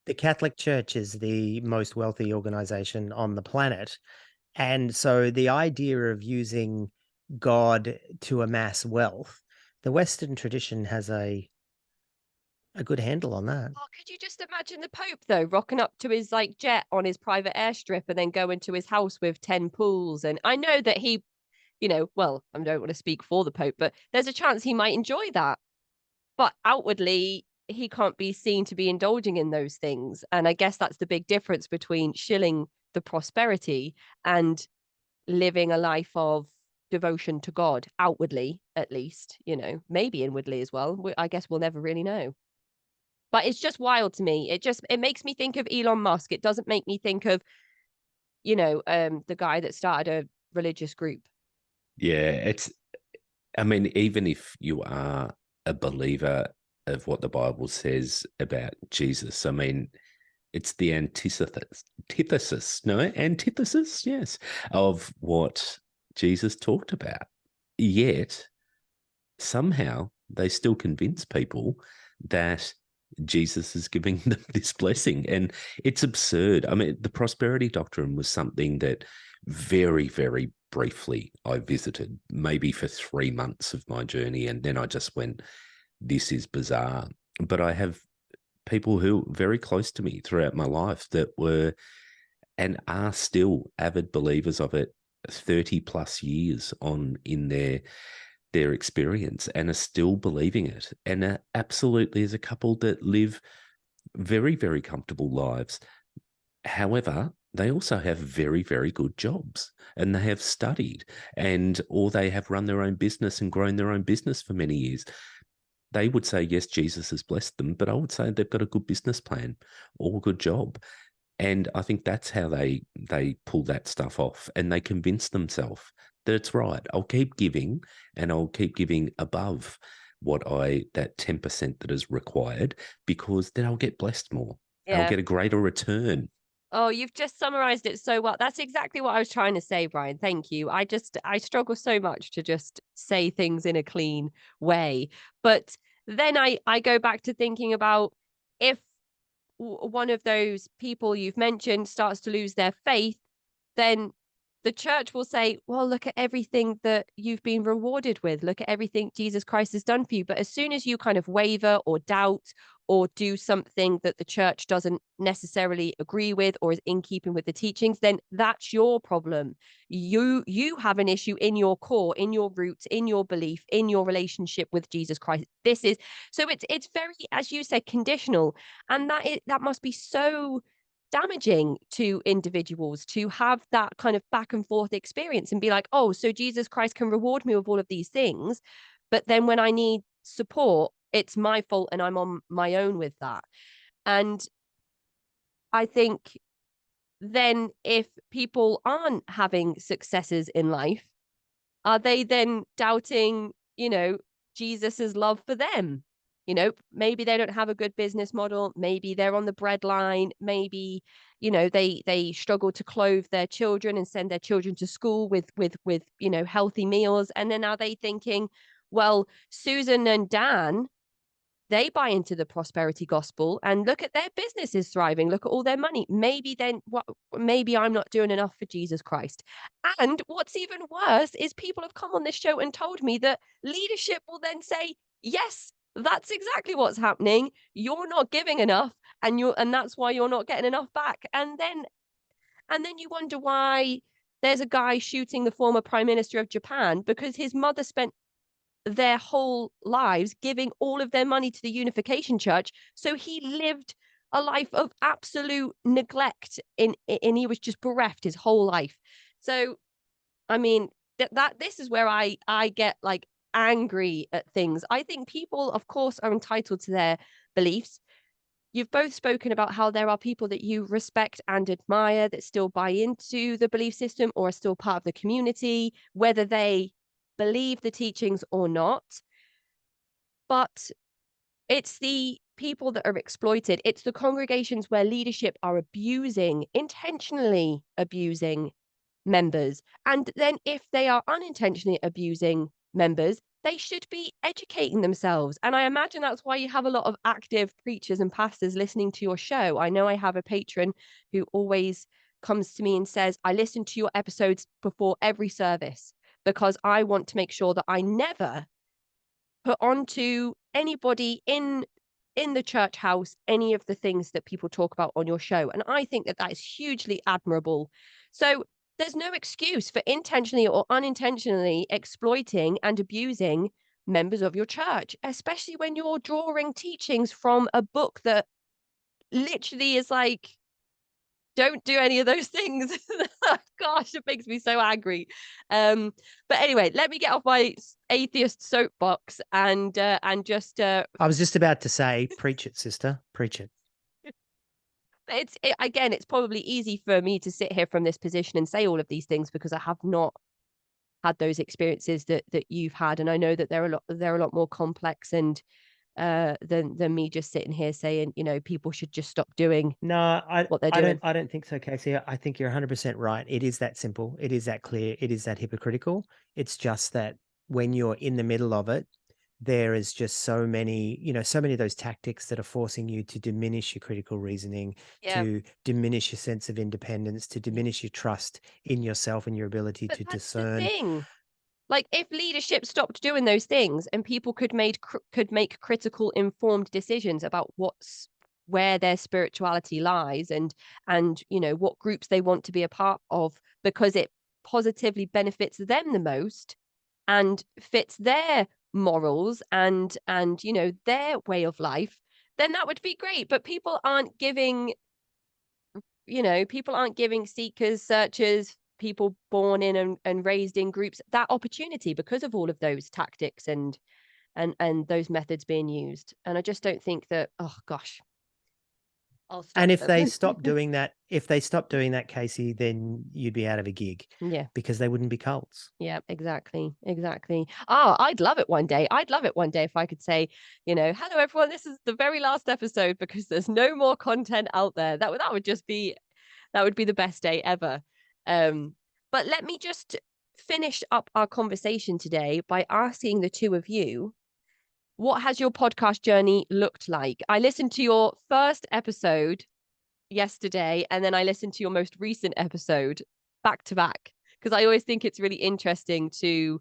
[SPEAKER 2] The Catholic Church is the most wealthy organization on the planet. And so the idea of using God to amass wealth, the Western tradition has a a good handle on that.
[SPEAKER 1] Oh, could you just imagine the Pope though, rocking up to his like jet on his private airstrip and then going to his house with 10 pools? And I know that he, well, I don't want to speak for the Pope, but there's a chance he might enjoy that. But outwardly, he can't be seen to be indulging in those things. And I guess that's the big difference between shilling the prosperity and living a life of devotion to God, outwardly, at least, maybe inwardly as well. I guess we'll never really know. But it's just wild to me. It makes me think of Elon Musk. It doesn't make me think of, the guy that started a religious group.
[SPEAKER 3] Yeah, I mean, even if you are a believer of what the Bible says about Jesus, I mean, it's the antithesis, yes, of what Jesus talked about. Yet, somehow, they still convince people that Jesus is giving them this blessing. And it's absurd. I mean, the prosperity doctrine was something that very, very briefly I visited, maybe for 3 months of my journey. And then I just went, this is bizarre. But I have people who are very close to me throughout my life that were and are still avid believers of it 30 plus years on in their experience and are still believing it, and absolutely as a couple that live very, very comfortable lives. However, they also have very, very good jobs, and they have studied or they have run their own business and grown their own business for many years. They would say, yes, Jesus has blessed them, but I would say they've got a good business plan or a good job. And I think that's how they pull that stuff off, and they convince themselves that it's right. I'll keep giving, and I'll keep giving above that 10% that is required, because then I'll get blessed more.
[SPEAKER 1] Yeah.
[SPEAKER 3] I'll get a greater return.
[SPEAKER 1] Oh, you've just summarized it so well. That's exactly what I was trying to say, Brian. Thank you. I struggle so much to just say things in a clean way. But then I go back to thinking about if one of those people you've mentioned starts to lose their faith, then the church will say, well, look at everything that you've been rewarded with. Look at everything Jesus Christ has done for you. But as soon as you kind of waver or doubt or do something that the church doesn't necessarily agree with or is in keeping with the teachings, then that's your problem. You have an issue in your core, in your roots, in your belief, in your relationship with Jesus Christ. So it's very, as you said, conditional. And that must be so damaging to individuals to have that kind of back and forth experience and be like, oh, so Jesus Christ can reward me with all of these things, but then when I need support, it's my fault and I'm on my own with that. And I think then if people aren't having successes in life, are they then doubting, Jesus's love for them? Maybe they don't have a good business model. Maybe they're on the breadline. Maybe, they struggle to clothe their children and send their children to school with healthy meals. And then are they thinking, well, Susan and Dan, they buy into the prosperity gospel and look at their business is thriving. Look at all their money. Maybe I'm not doing enough for Jesus Christ. And what's even worse is people have come on this show and told me that leadership will then say, yes, that's exactly what's happening. You're not giving enough, and that's why you're not getting enough back. And then you wonder why there's a guy shooting the former prime minister of Japan because his mother spent their whole lives giving all of their money to the Unification Church. So he lived a life of absolute neglect and he was just bereft his whole life. So, I mean, this is where I get like angry at things. I think people, of course, are entitled to their beliefs. You've both spoken about how there are people that you respect and admire that still buy into the belief system or are still part of the community, whether they believe the teachings or not. But it's the people that are exploited. It's the congregations where leadership are intentionally abusing members. And then if they are unintentionally abusing members, they should be educating themselves. And I imagine that's why you have a lot of active preachers and pastors listening to your show. I know I have a patron who always comes to me and says, I listen to your episodes before every service because I want to make sure that I never put onto anybody in in the church house any of the things that people talk about on your show. And I think that that is hugely admirable. So there's no excuse for intentionally or unintentionally exploiting and abusing members of your church, especially when you're drawing teachings from a book that literally is like, don't do any of those things. Gosh, it makes me so angry. But anyway, let me get off my atheist soapbox and just
[SPEAKER 2] I was just about to say, preach it, sister, preach it.
[SPEAKER 1] Again, it's probably easy for me to sit here from this position and say all of these things because I have not had those experiences that you've had, and I know that they're a lot more complex and than me just sitting here saying, you know, people should just stop doing what they're doing.
[SPEAKER 2] I don't think so, Casey. I think you're 100% right. It is that simple. It is that clear. It is that hypocritical. It's just that when you're in the middle of it, there is just so many of those tactics that are forcing you to diminish your critical reasoning, to diminish your sense of independence, to diminish your trust in yourself and your ability to discern.
[SPEAKER 1] The thing. Like, if leadership stopped doing those things and people could make critical, informed decisions about where their spirituality lies and you know what groups they want to be a part of because it positively benefits them the most and fits their morals and you know their way of life, then that would be great. But people aren't giving seekers, searchers, people born in and raised in groups that opportunity because of all of those tactics and those methods being used. And I just don't think that, oh gosh, I'll stop.
[SPEAKER 2] And if they stop doing that, Casey, then you'd be out of a gig.
[SPEAKER 1] Yeah.
[SPEAKER 2] Because they wouldn't be cults.
[SPEAKER 1] Yeah, exactly. Oh, I'd love it one day if I could say, you know, hello everyone, this is the very last episode because there's no more content out there. That would be the best day ever. But let me just finish up our conversation today by asking the two of you, what has your podcast journey looked like? I listened to your first episode yesterday, and then I listened to your most recent episode back to back, because I always think it's really interesting to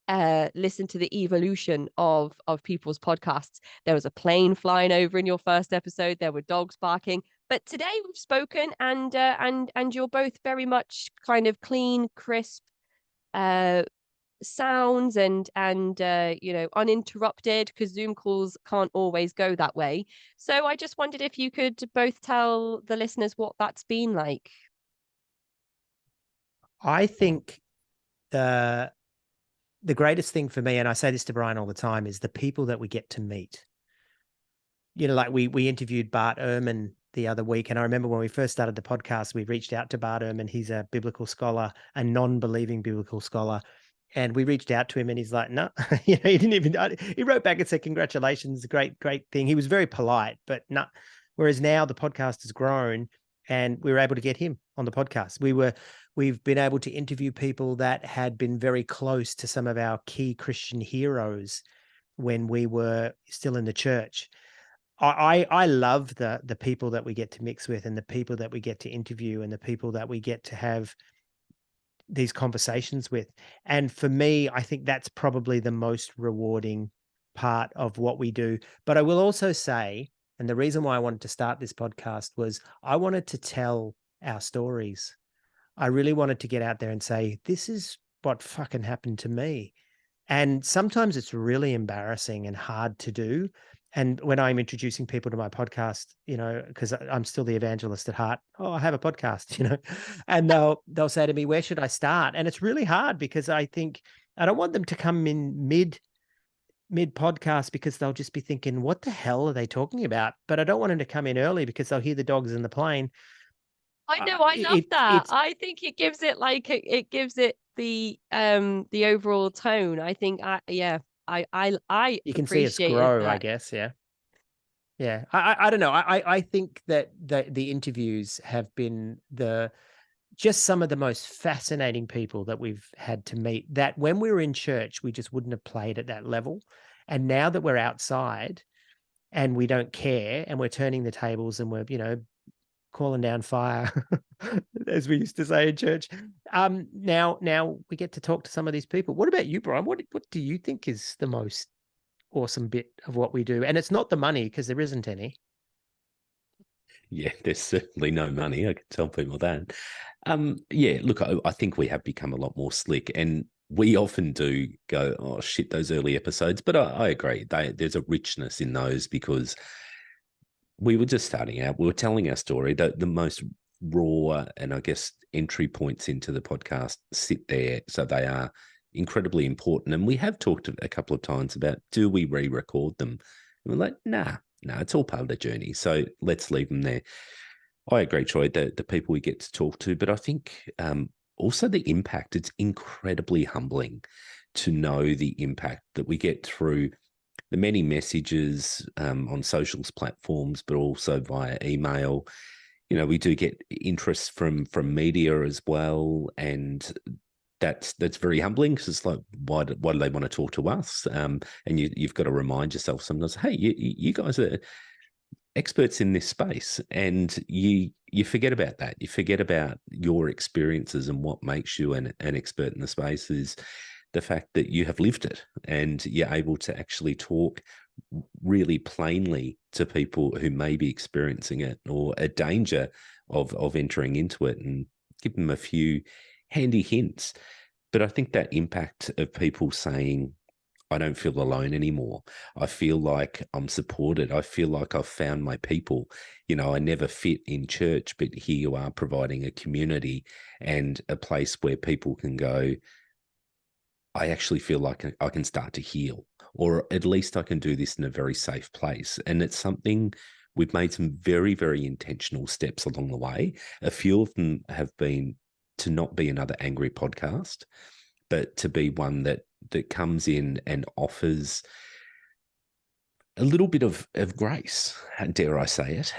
[SPEAKER 1] listen to the evolution of people's podcasts. There was a plane flying over in your first episode. There were dogs barking. But today we've spoken, and you're both very much kind of clean, crisp sounds and you know, uninterrupted, because Zoom calls can't always go that way. So I just wondered if you could both tell the listeners what that's been like.
[SPEAKER 2] I think the greatest thing for me, and I say this to Brian all the time, is the people that we get to meet. You know, like we interviewed Bart Ehrman the other week, and I remember when we first started the podcast, we reached out to Bart Ehrman. He's a biblical scholar, a non-believing biblical scholar. And we reached out to him and he's like, no, you know, he wrote back and said, congratulations, great thing. He was very polite, but no. Whereas now the podcast has grown and we were able to get him on the podcast. We've been able to interview people that had been very close to some of our key Christian heroes when we were still in the church. I love the people that we get to mix with and the people that we get to interview and the people that we get to have these conversations with. And for me, I think that's probably the most rewarding part of what we do. But I will also say, and the reason why I wanted to start this podcast was I wanted to tell our stories. I really wanted to get out there and say, this is what fucking happened to me. And sometimes it's really embarrassing and hard to do. And when I'm introducing people to my podcast, you know, because I'm still the evangelist at heart, oh, I have a podcast, you know, and they'll say to me, where should I start? And it's really hard because I think I don't want them to come in mid podcast because they'll just be thinking, what the hell are they talking about? But I don't want them to come in early because they'll hear the dogs in the plane.
[SPEAKER 1] I know, I love that. I think it gives it the overall tone. I think I
[SPEAKER 2] you can see us grow,
[SPEAKER 1] that.
[SPEAKER 2] I guess. Yeah. I don't know. I think that the interviews have been just some of the most fascinating people that we've had to meet, that when we were in church, we just wouldn't have played at that level. And now that we're outside and we don't care and we're turning the tables and we're, you know, calling down fire, as we used to say in church. Now we get to talk to some of these people. What about you, Brian? What do you think is the most awesome bit of what we do. And it's not the money, because there isn't any.
[SPEAKER 3] Yeah, there's certainly no money. I can tell people that. Yeah, look, I think we have become a lot more slick, and we often do go, oh shit, those early episodes. But I agree, there's a richness in those because we were just starting out. We were telling our story. The most raw and I guess entry points into the podcast sit there, so they are incredibly important. And we have talked a couple of times about, do we re-record them? And we're like, nah, it's all part of the journey. So let's leave them there. I agree, Troy, the people we get to talk to, but I think also the impact, it's incredibly humbling to know the impact that we get through the many messages on socials platforms, but also via email. You know, we do get interest from media as well, and that's very humbling, because it's like, why do they want to talk to us? And you've got to remind yourself sometimes, hey, you guys are experts in this space, and you forget about that. You forget about your experiences, and what makes you an expert in the space is the fact that you have lived it, and you're able to actually talk really plainly to people who may be experiencing it or a danger of entering into it, and give them a few handy hints. But I think that impact of people saying, I don't feel alone anymore. I feel like I'm supported. I feel like I've found my people. You know, I never fit in church, but here you are providing a community and a place where people can go, I actually feel like I can start to heal, or at least I can do this in a very safe place. And it's something we've made some very, very intentional steps along the way. A few of them have been to not be another angry podcast, but to be one that comes in and offers a little bit of grace, dare I say it.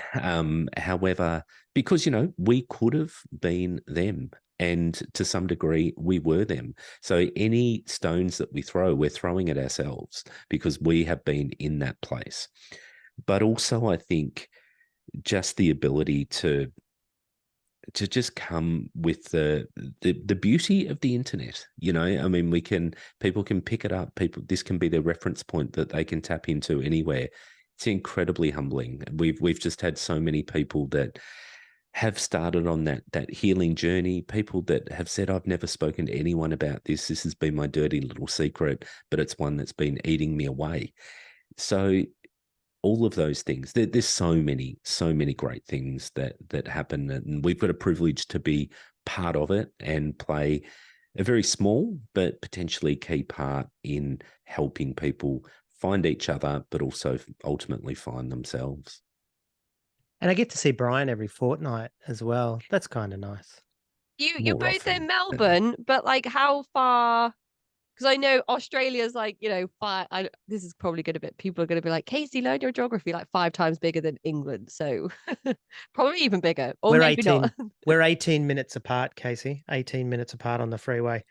[SPEAKER 3] However, because, you know, we could have been them, and to some degree we were them. So any stones that we throw, we're throwing at ourselves, because we have been in that place. But also, I think just the ability to just come with the beauty of the internet. You know, I mean, people can pick it up. This can be their reference point that they can tap into anywhere. It's incredibly humbling. We've just had so many people that have started on that healing journey. People that have said, I've never spoken to anyone about this. This has been my dirty little secret, but it's one that's been eating me away. So all of those things, there's so many great things that happen, and we've got a privilege to be part of it and play a very small but potentially key part in helping people find each other, but also ultimately find themselves.
[SPEAKER 2] And I get to see Brian every fortnight as well. That's kind of nice.
[SPEAKER 1] You're
[SPEAKER 3] More
[SPEAKER 1] both
[SPEAKER 3] often.
[SPEAKER 1] in Melbourne, but like how far? Because I know Australia's like, you know, this is probably going to be, people are going to be like, Casey, learn your geography, like 5 times bigger than England. So probably even bigger, or maybe not.
[SPEAKER 2] We're 18 minutes apart, Casey, 18 minutes apart on the freeway.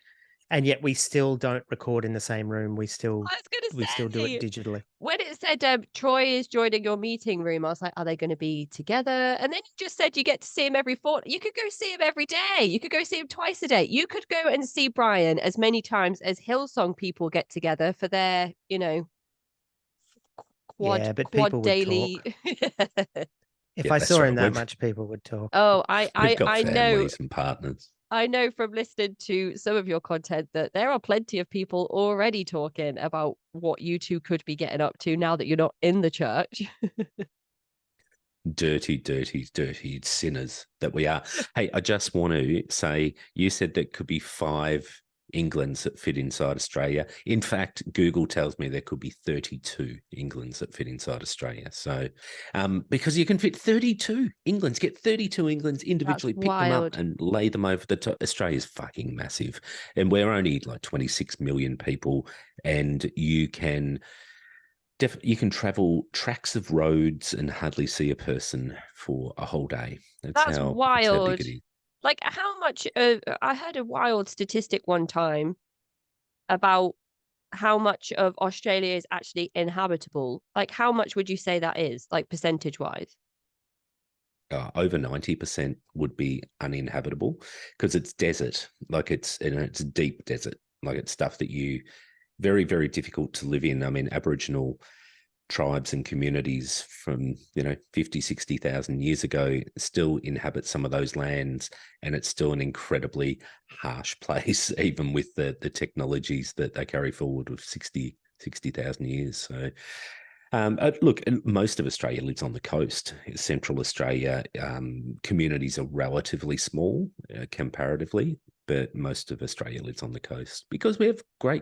[SPEAKER 2] And yet we still don't record in the same room. We still do it digitally.
[SPEAKER 1] When it said Troy is joining your meeting room, I was like, are they going to be together? And then you just said you get to see him every fortnight. You could go see him every day. You could go see him twice a day. You could go and see Brian as many times as Hillsong people get together for their, you know,
[SPEAKER 2] quad
[SPEAKER 1] people daily.
[SPEAKER 2] If I saw him that much, people would talk.
[SPEAKER 1] Oh,
[SPEAKER 3] we've got
[SPEAKER 1] I
[SPEAKER 3] families
[SPEAKER 1] know
[SPEAKER 3] and partners.
[SPEAKER 1] I know from listening to some of your content that there are plenty of people already talking about what you two could be getting up to now that you're not in the church.
[SPEAKER 3] Dirty sinners that we are. Hey, I just want to say, you said that could be 5 Englands that fit inside Australia. In fact, Google tells me there could be 32 Englands that fit inside Australia. So, because you can fit 32 Englands, get 32 Englands individually, pick them up and lay them over the top. Australia's fucking massive. And we're only like 26 million people, and you can travel tracks of roads and hardly see a person for a whole day.
[SPEAKER 1] That's wild.
[SPEAKER 3] That's how big it is.
[SPEAKER 1] Like how much, I heard a wild statistic one time about how much of Australia is actually inhabitable. Like how much would you say that is, like percentage wise?
[SPEAKER 3] Over 90% would be uninhabitable, because it's desert. Like it's a deep desert. Like it's stuff that you very, very difficult to live in. I mean, Aboriginal tribes and communities from 50, 60,000 years ago still inhabit some of those lands, and it's still an incredibly harsh place, even with the technologies that they carry forward of 60,000 years. So look, most of Australia lives on the coast. Central Australia, communities are relatively small comparatively, but most of Australia lives on the coast because we have great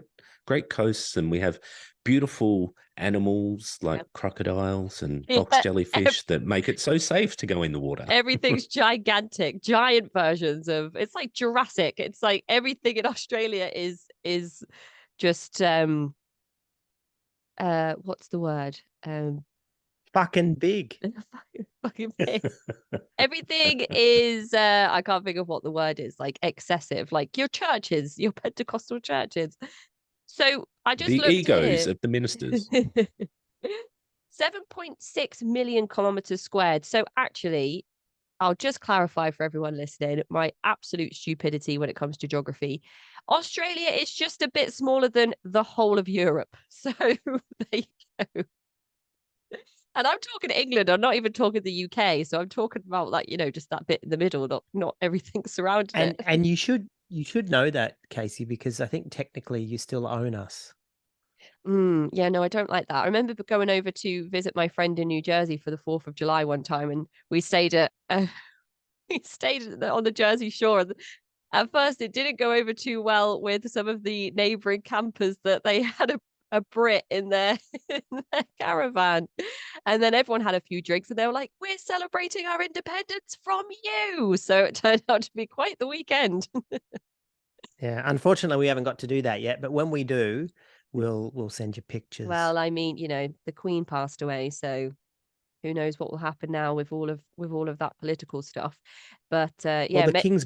[SPEAKER 3] coasts, and we have beautiful animals like crocodiles and box jellyfish that make it so safe to go in the water.
[SPEAKER 1] Everything's gigantic, giant versions of, it's like Jurassic. It's like everything in Australia is just what's the word?
[SPEAKER 2] Fucking big.
[SPEAKER 1] Fucking big. Everything is I can't think of what the word is, like excessive, like your churches, your Pentecostal churches. So I just looked
[SPEAKER 3] egos
[SPEAKER 1] here.
[SPEAKER 3] of the ministers.
[SPEAKER 1] 7.6 million kilometers squared. So actually, I'll just clarify for everyone listening my absolute stupidity when it comes to geography. Australia is just a bit smaller than the whole of Europe. So there you go. And I'm talking England. I'm not even talking the UK. So I'm talking about, like, just that bit in the middle, not everything surrounding it.
[SPEAKER 2] And you should know that, Casey, because I think technically you still own us.
[SPEAKER 1] Yeah, no, I don't like that. I remember going over to visit my friend in New Jersey for the 4th of July one time, and we stayed at on the Jersey Shore. At first, it didn't go over too well with some of the neighboring campers that they had a Brit in their caravan. And then everyone had a few drinks and they were like, we're celebrating our independence from you. So it turned out to be quite the weekend.
[SPEAKER 2] Yeah, unfortunately, we haven't got to do that yet. But when we do, we'll send you pictures.
[SPEAKER 1] Well, I mean, the Queen passed away, so who knows what will happen now with all of that political stuff. But yeah,
[SPEAKER 2] well, the King's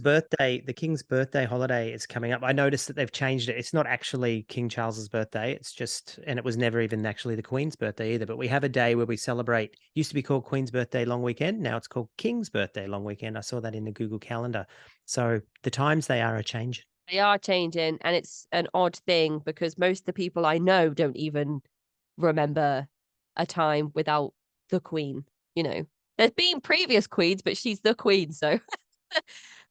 [SPEAKER 2] birthday holiday is coming up. I noticed that they've changed it. It's not actually King Charles's birthday. It's just, and it was never even actually the Queen's birthday either. But we have a day where we celebrate. It used to be called Queen's Birthday Long Weekend. Now it's called King's Birthday Long Weekend. I saw that in the Google Calendar. So the times they are changing.
[SPEAKER 1] They are changing, and it's an odd thing because most of the people I know don't even remember a time without the Queen. There's been previous queens, but she's the Queen. So,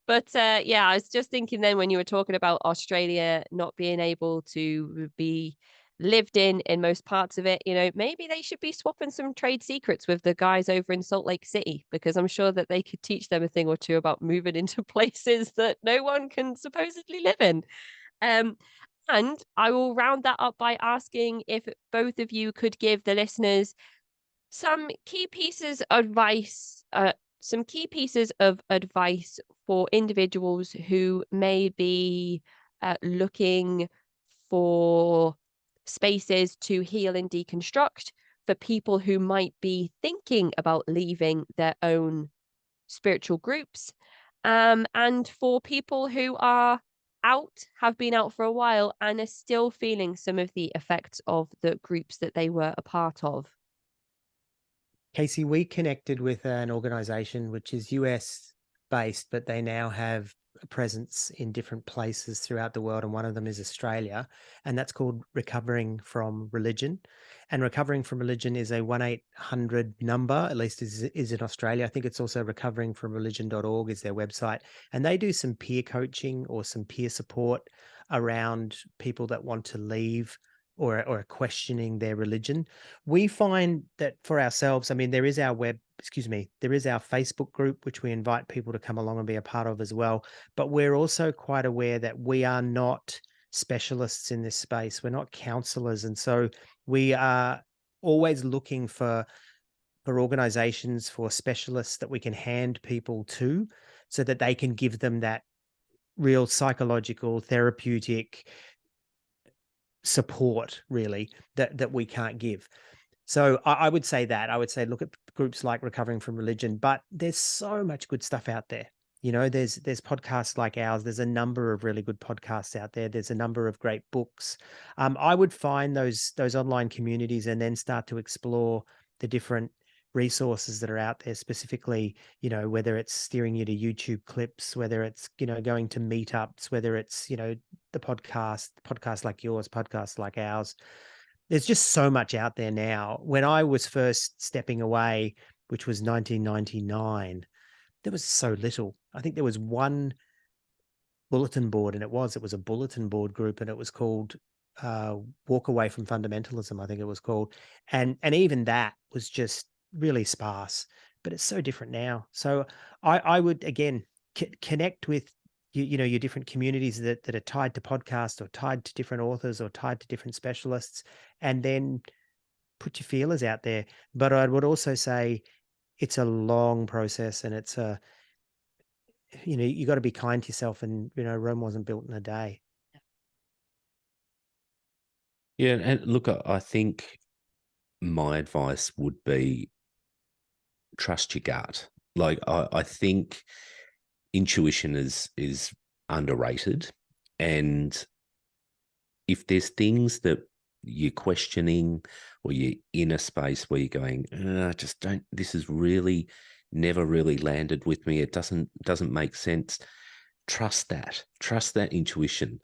[SPEAKER 1] but yeah, I was just thinking then when you were talking about Australia not being able to be lived in most parts of it, maybe they should be swapping some trade secrets with the guys over in Salt Lake City, because I'm sure that they could teach them a thing or two about moving into places that no one can supposedly live in. And I will round that up by asking if both of you could give the listeners some key pieces of advice for individuals who may be looking for spaces to heal and deconstruct, for people who might be thinking about leaving their own spiritual groups, and for people who have been out for a while and are still feeling some of the effects of the groups that they were a part of.
[SPEAKER 2] Casey, we connected with an organization which is US based, but they now have a presence in different places throughout the world. And one of them is Australia, and that's called Recovering from Religion. And Recovering from Religion is a 1-800 number, at least is in Australia. I think it's also recoveringfromreligion.org is their website. And they do some peer coaching or some peer support around people that want to leave or are questioning their religion. We find that for ourselves, I mean, there is our Facebook group, which we invite people to come along and be a part of as well. But we're also quite aware that we are not specialists in this space. We're not counselors. And so we are always looking for organizations, for specialists that we can hand people to so that they can give them that real psychological, therapeutic support, really, that we can't give. So I would say look at groups like Recovering from Religion, but there's so much good stuff out there. There's podcasts like ours. There's a number of really good podcasts out there. There's a number of great books. I would find those online communities and then start to explore the different resources that are out there specifically, you know, whether it's steering you to YouTube clips, whether it's, you know, going to meetups, whether it's, you know, the podcasts like yours, podcasts like ours. There's just so much out there now. When I was first stepping away, which was 1999, there was so little. I think there was one bulletin board, and it was a bulletin board group, and it was called Walk Away from Fundamentalism, I think it was called. And even that was just really sparse, but it's so different now. So I would, again, connect with you know, your different communities that are tied to podcasts or tied to different authors or tied to different specialists, and then put your feelers out there. But I would also say it's a long process, and it's a, you know, you got to be kind to yourself, and, you know, Rome wasn't built in a day.
[SPEAKER 3] Yeah, and look, I think my advice would be trust your gut. Like I think intuition is underrated, and if there's things that you're questioning or you're in a space where you're going, I just don't, this is really never really landed with me, it doesn't make sense, trust that intuition.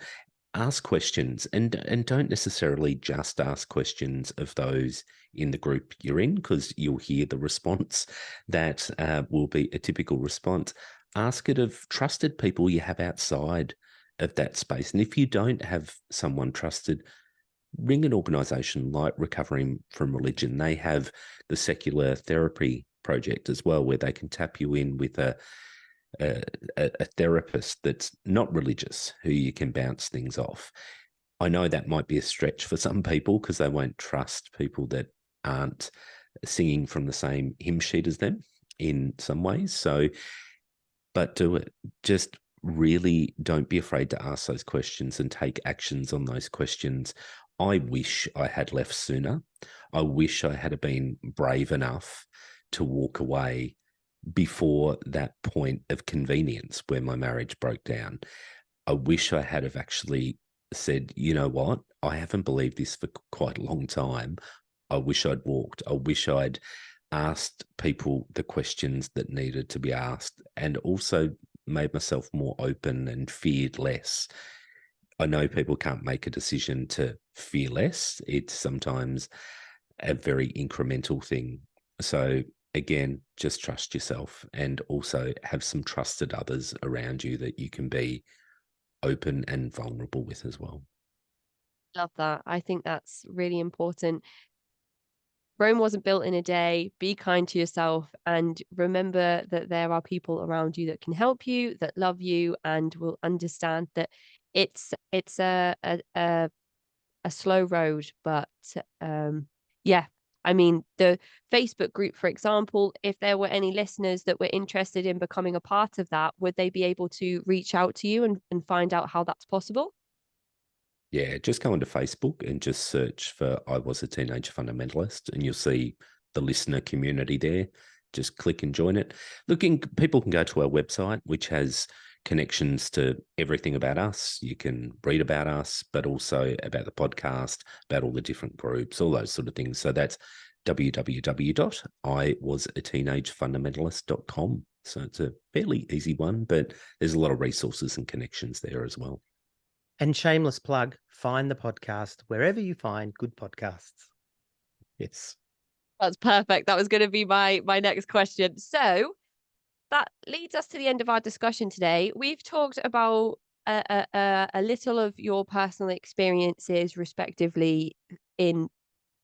[SPEAKER 3] Ask questions, and don't necessarily just ask questions of those in the group you're in, because you'll hear the response that will be a typical response. Ask it of trusted people you have outside of that space. And if you don't have someone trusted, ring an organisation like Recovering from Religion. They have the Secular Therapy Project as well, where they can tap you in with a therapist that's not religious, who you can bounce things off. I know that might be a stretch for some people because they won't trust people that aren't singing from the same hymn sheet as them in some ways. So, but do it. Just really don't be afraid to ask those questions and take actions on those questions. I wish I had left sooner. I wish I had been brave enough to walk away before that point of convenience where my marriage broke down. I wish I had have actually said, you know what, I haven't believed this for quite a long time. I wish I'd walked. I wish I'd asked people the questions that needed to be asked, and also made myself more open and feared less. I know people can't make a decision to fear less. It's sometimes a very incremental thing. So again, just trust yourself, and also have some trusted others around you that you can be open and vulnerable with as well.
[SPEAKER 1] Love that. I think that's really important. Rome wasn't built in a day. Be kind to yourself, and remember that there are people around you that can help you, that love you, and will understand that it's a slow road. But yeah, I mean, the Facebook group, for example, if there were any listeners that were interested in becoming a part of that, would they be able to reach out to you and find out how that's possible?
[SPEAKER 3] Yeah, just go onto Facebook and just search for I Was a Teenage Fundamentalist, and you'll see the listener community there. Just click and join it. People can go to our website, which has connections to everything about us. You can read about us, but also about the podcast, about all the different groups, all those sort of things. So that's www.iwasateenagefundamentalist.com. So it's a fairly easy one, but there's a lot of resources and connections there as well.
[SPEAKER 2] And shameless plug, find the podcast wherever you find good podcasts.
[SPEAKER 3] Yes.
[SPEAKER 1] That's perfect. That was going to be my next question. So that leads us to the end of our discussion today. We've talked about a little of your personal experiences, respectively, in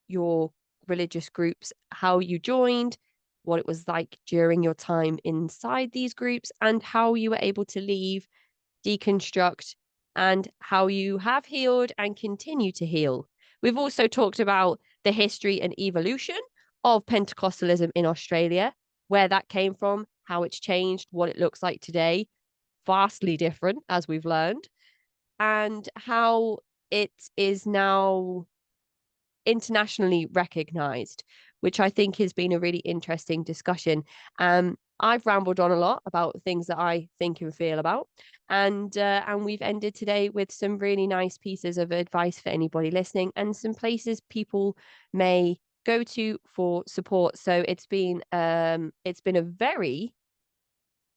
[SPEAKER 1] your religious groups, how you joined, what it was like during your time inside these groups, and how you were able to leave, deconstruct, and how you have healed and continue to heal. We've also talked about the history and evolution of Pentecostalism in Australia, where that came from, how it's changed, what it looks like today, vastly different, as we've learned, and how it is now internationally recognized, which I think has been a really interesting discussion. I've rambled on a lot about things that I think and feel about, and we've ended today with some really nice pieces of advice for anybody listening, and some places people may go-to for support. So it's been a very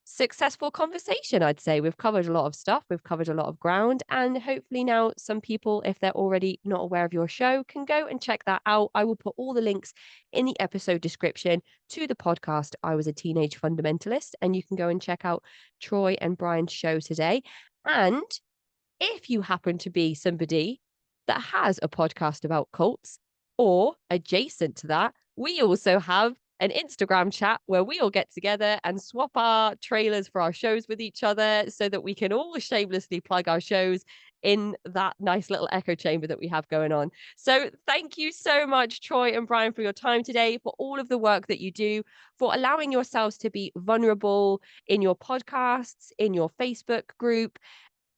[SPEAKER 1] successful conversation, I'd say. We've covered a lot of stuff, we've covered a lot of ground, and hopefully now some people, if they're already not aware of your show, can go and check that out. I will put all the links in the episode description to the podcast I Was a Teenage Fundamentalist, and you can go and check out Troy and Brian's show today. And if you happen to be somebody that has a podcast about cults, or adjacent to that, we also have an Instagram chat where we all get together and swap our trailers for our shows with each other so that we can all shamelessly plug our shows in that nice little echo chamber that we have going on. So thank you so much, Troy and Brian, for your time today, for all of the work that you do, for allowing yourselves to be vulnerable in your podcasts, in your Facebook group,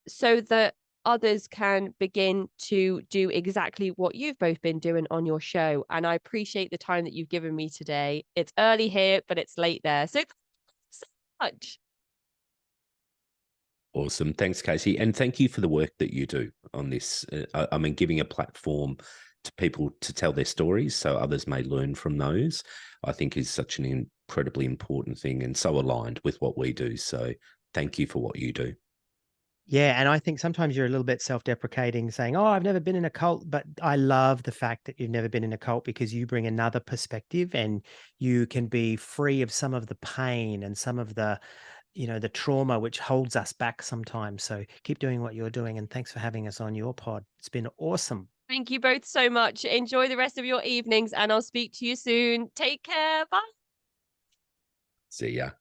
[SPEAKER 1] so that others can begin to do exactly what you've both been doing on your show. And I appreciate the time that you've given me today. It's early here, but it's late there. So much.
[SPEAKER 3] Awesome. Thanks, Casey. And thank you for the work that you do on this. I mean, giving a platform to people to tell their stories so others may learn from those, I think is such an incredibly important thing and so aligned with what we do. So thank you for what you do.
[SPEAKER 2] Yeah, and I think sometimes you're a little bit self-deprecating, saying, "Oh, I've never been in a cult," but I love the fact that you've never been in a cult because you bring another perspective and you can be free of some of the pain and some of the, the trauma which holds us back sometimes. So keep doing what you're doing, and thanks for having us on your pod. It's been awesome.
[SPEAKER 1] Thank you both so much. Enjoy the rest of your evenings, and I'll speak to you soon. Take care. Bye.
[SPEAKER 3] See ya.